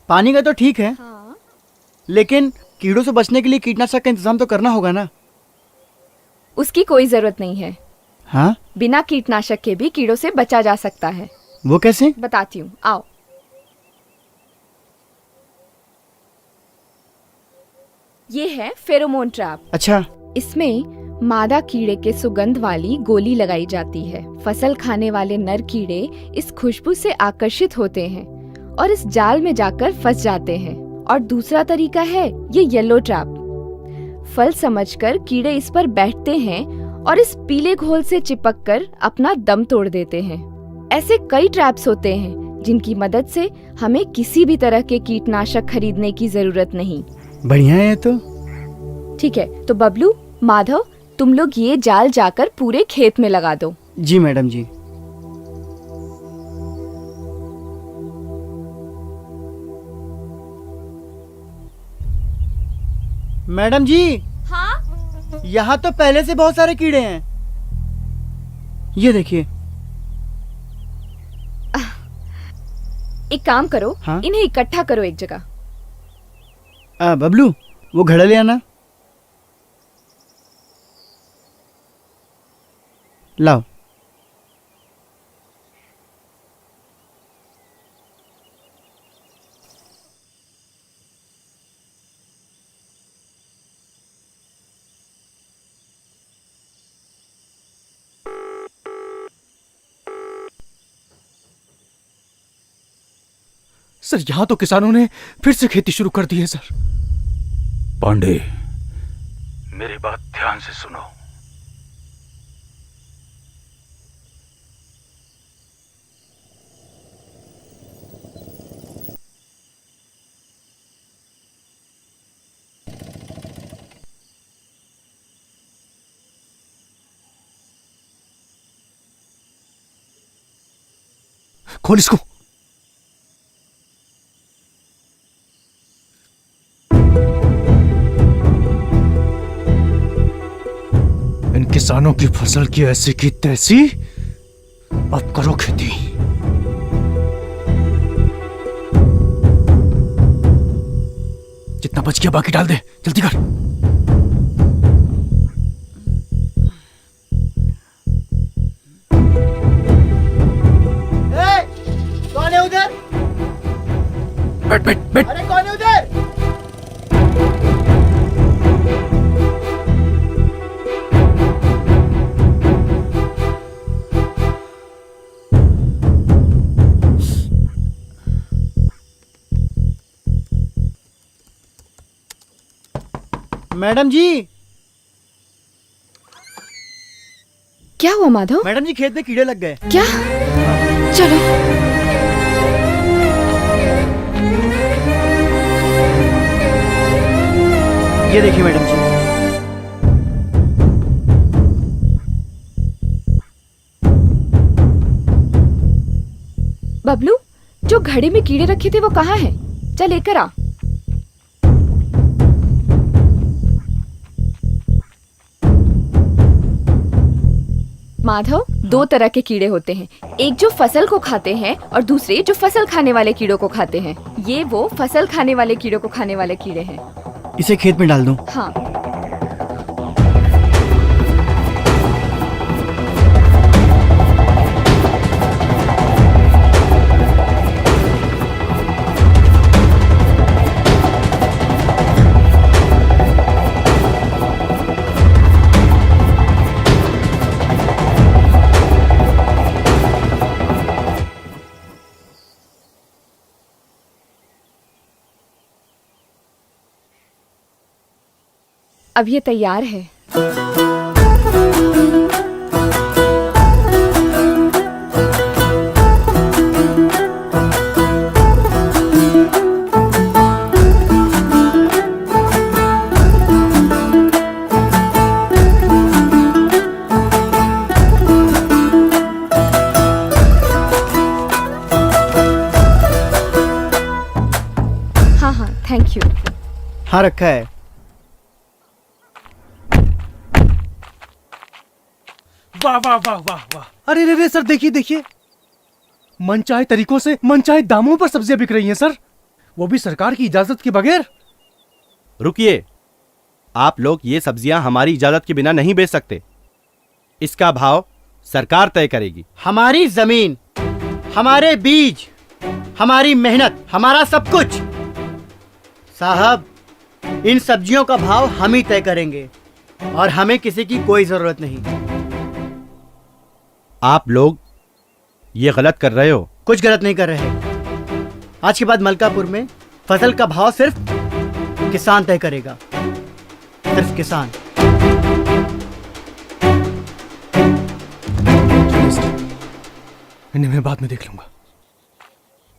पानी का तो ठीक है, लेकिन कीड़ों से बचने के लिए कीटनाशक का इंतजाम तो करना होगा ना। उसकी कोई जरूरत नहीं है। हाँ, बिना कीटनाशक के भी कीड़ों से बचा जा सकता है। वो कैसे? बताती हूँ, आओ। ये है फेरोमोन ट्रैप। अच्छा। इसमें मादा कीड़े के सुगंध वाली गोली लगाई जाती है। फसल खाने वाले नर कीड़े इस खुशबू से आकर्षित होते हैं और इस जाल में जाकर फंस जाते हैं। और दूसरा तरीका है ये येलो ट्रैप। फल समझकर कीड़े इस पर बैठते हैं और इस पीले घोल से चिपककर अपना दम तोड़ देते हैं। ऐसे कई ट्रैप्स होते हैं जिनकी मदद से हमें किसी भी तरह के कीटनाशक खरीदने की जरूरत नहीं। बढ़िया है तो। ठीक है, तो बबलू, माधव, तुम लोग ये जाल जाकर पूरे खेत में लगा दो। जी मैडम जी। मैडम जी। हाँ? यहाँ तो पहले से बहुत सारे कीड़े हैं। ये देखिए। एक काम करो, हाँ? इन्हें इकट्ठा करो एक जगह। बबलू, वो घड़ा ले आना। लाओ। सर, यहाँ तो किसानों ने फिर से खेती शुरू कर दी है सर। पांडे, मेरी बात ध्यान से सुनो। खोल इसको। इन किसानों की फसल की ऐसी की तैसी, अब करो खेती। जितना बच गया बाकी डाल दे, जल्दी कर। कौन है उधर? बैठ बैठ बैठ। अरे कौन है उधर? मैडम जी। क्या हुआ माधव? मैडम जी, खेत में कीड़े लग गए। क्या? चलो। ये देखिए मैडम जी। बबलू, जो घड़े में कीड़े रखे थे वो कहाँ हैं? चल लेकर आ। माधव, दो तरह के कीड़े होते हैं, एक जो फसल को खाते हैं और दूसरे जो फसल खाने वाले कीड़ों को खाते हैं। ये वो फसल खाने वाले कीड़ों को खाने वाले कीड़े हैं। इसे खेत में डाल दूं? हाँ। अब ये तैयार है। हाँ हाँ, थैंक यू। हाँ रखा है। वाह वाह वाह वाह वाह। अरे रे रे सर, देखिए देखिए, मनचाहे तरीकों से मनचाहे दामों पर सब्जियां बिक रही हैं सर, वो भी सरकार की इजाजत के बगैर। रुकिए, आप लोग ये सब्जियां हमारी इजाजत के बिना नहीं बेच सकते। इसका भाव सरकार तय करेगी। हमारी जमीन, हमारे बीज, हमारी मेहनत, हमारा सब कुछ। साहब, इन सब्जियों का भाव हम ही तय करेंगे और हमें किसी की कोई जरूरत नहीं। आप लोग ये गलत कर रहे हो। कुछ गलत नहीं कर रहे। आज के बाद मलकापुर में फसल का भाव सिर्फ किसान तय करेगा, सिर्फ किसान। इन्हें मैं बाद में देख लूंगा।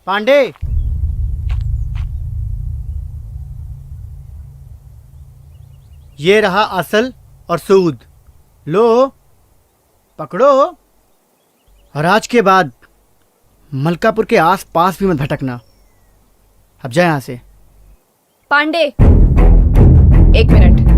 पांडे, ये रहा असल और सूद, लो पकड़ो। और आज के बाद मलकापुर के आस पास भी मत भटकना। अब जाए यहां से। पांडे, एक मिनट।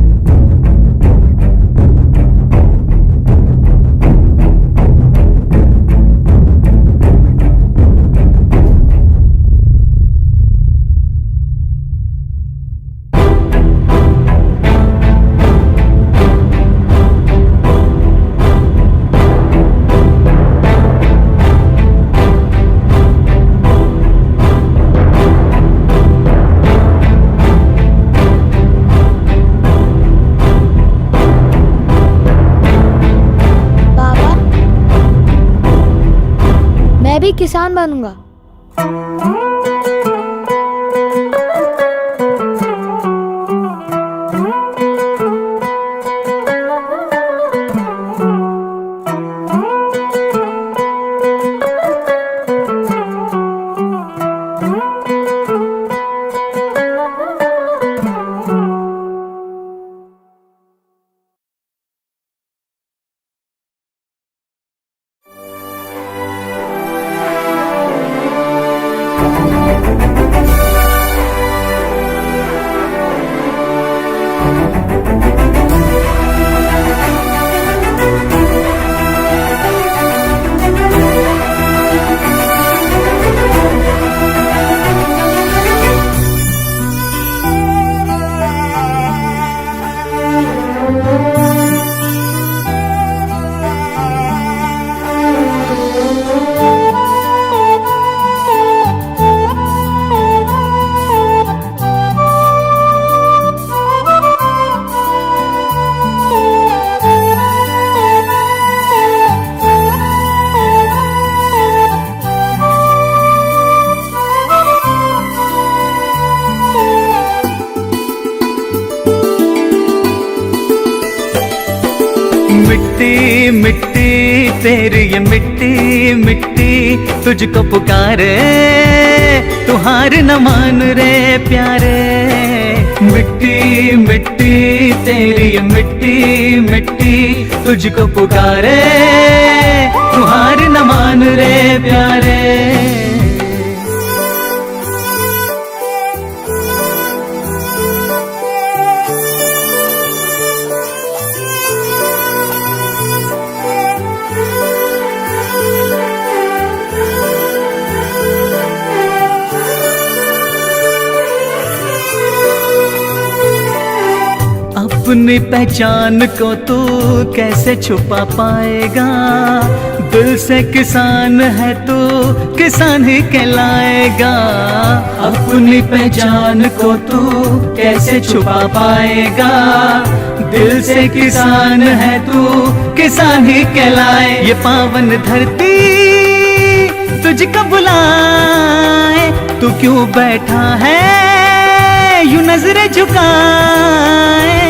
मैं भी किसान बनूंगा। मिट्टी मिट्टी तेरी ये मिट्टी मिट्टी तुझको पुकारे, तू हार न मान रे प्यारे। मिट्टी मिट्टी तेरी ये मिट्टी मिट्टी तुझको पुकारे, तू हार न मान रे प्यारे। अपनी पहचान को तू कैसे छुपा पाएगा, दिल से किसान है तू किसान ही कहलाएगा। अपनी पहचान को तू कैसे छुपा पाएगा, दिल से किसान है तू किसान ही कहलाए। ये पावन धरती तुझको बुलाए, तू क्यों बैठा है यूं नजरें झुकाए।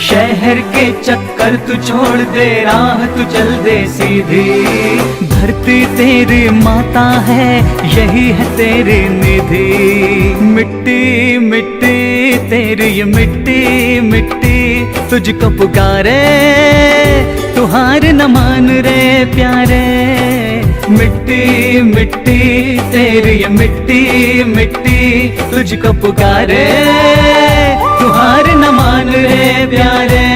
शहर के चक्कर तू छोड़ दे, राह तू चल दे सीधी। धरती तेरी माता है, यही है तेरी निधि। मिट्टी मिट्टी तेरी ये मिट्टी मिट्टी तुझको पुकारे, तू हार न मान रे प्यारे। मिट्टी मिट्टी तेरी ये मिट्टी मिट्टी तुझको पुकारे, प्यारे।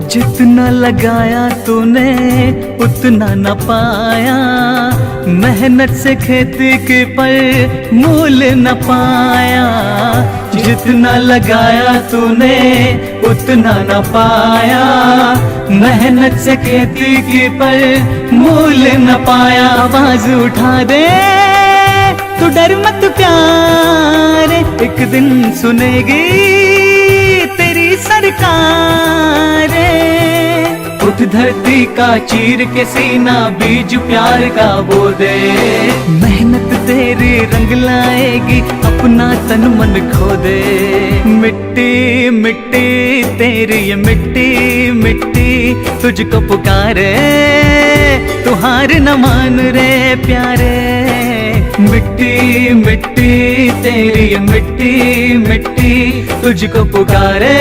जितना लगाया तूने उतना न पाया, मेहनत से खेती के पर मूल न पाया। जितना लगाया तूने उतना न पाया, मेहनत से खेती के पर मूल न पाया। आवाज उठा दे तू डर मत प्यारे, एक दिन सुनेगी तेरी सरकार। उठ धरती का चीर के सीना, बीज प्यार का बो दे। मेहनत तेरी रंग लाएगी, अपना तन मन खो दे। मिट्टी मिट्टी तेरी ये मिट्टी मिट्टी तुझको पुकारे, तू हार न मान रे प्यारे। मिट्टी मिट्टी तेरी ये मिट्टी मिट्टी तुझको पुकारे,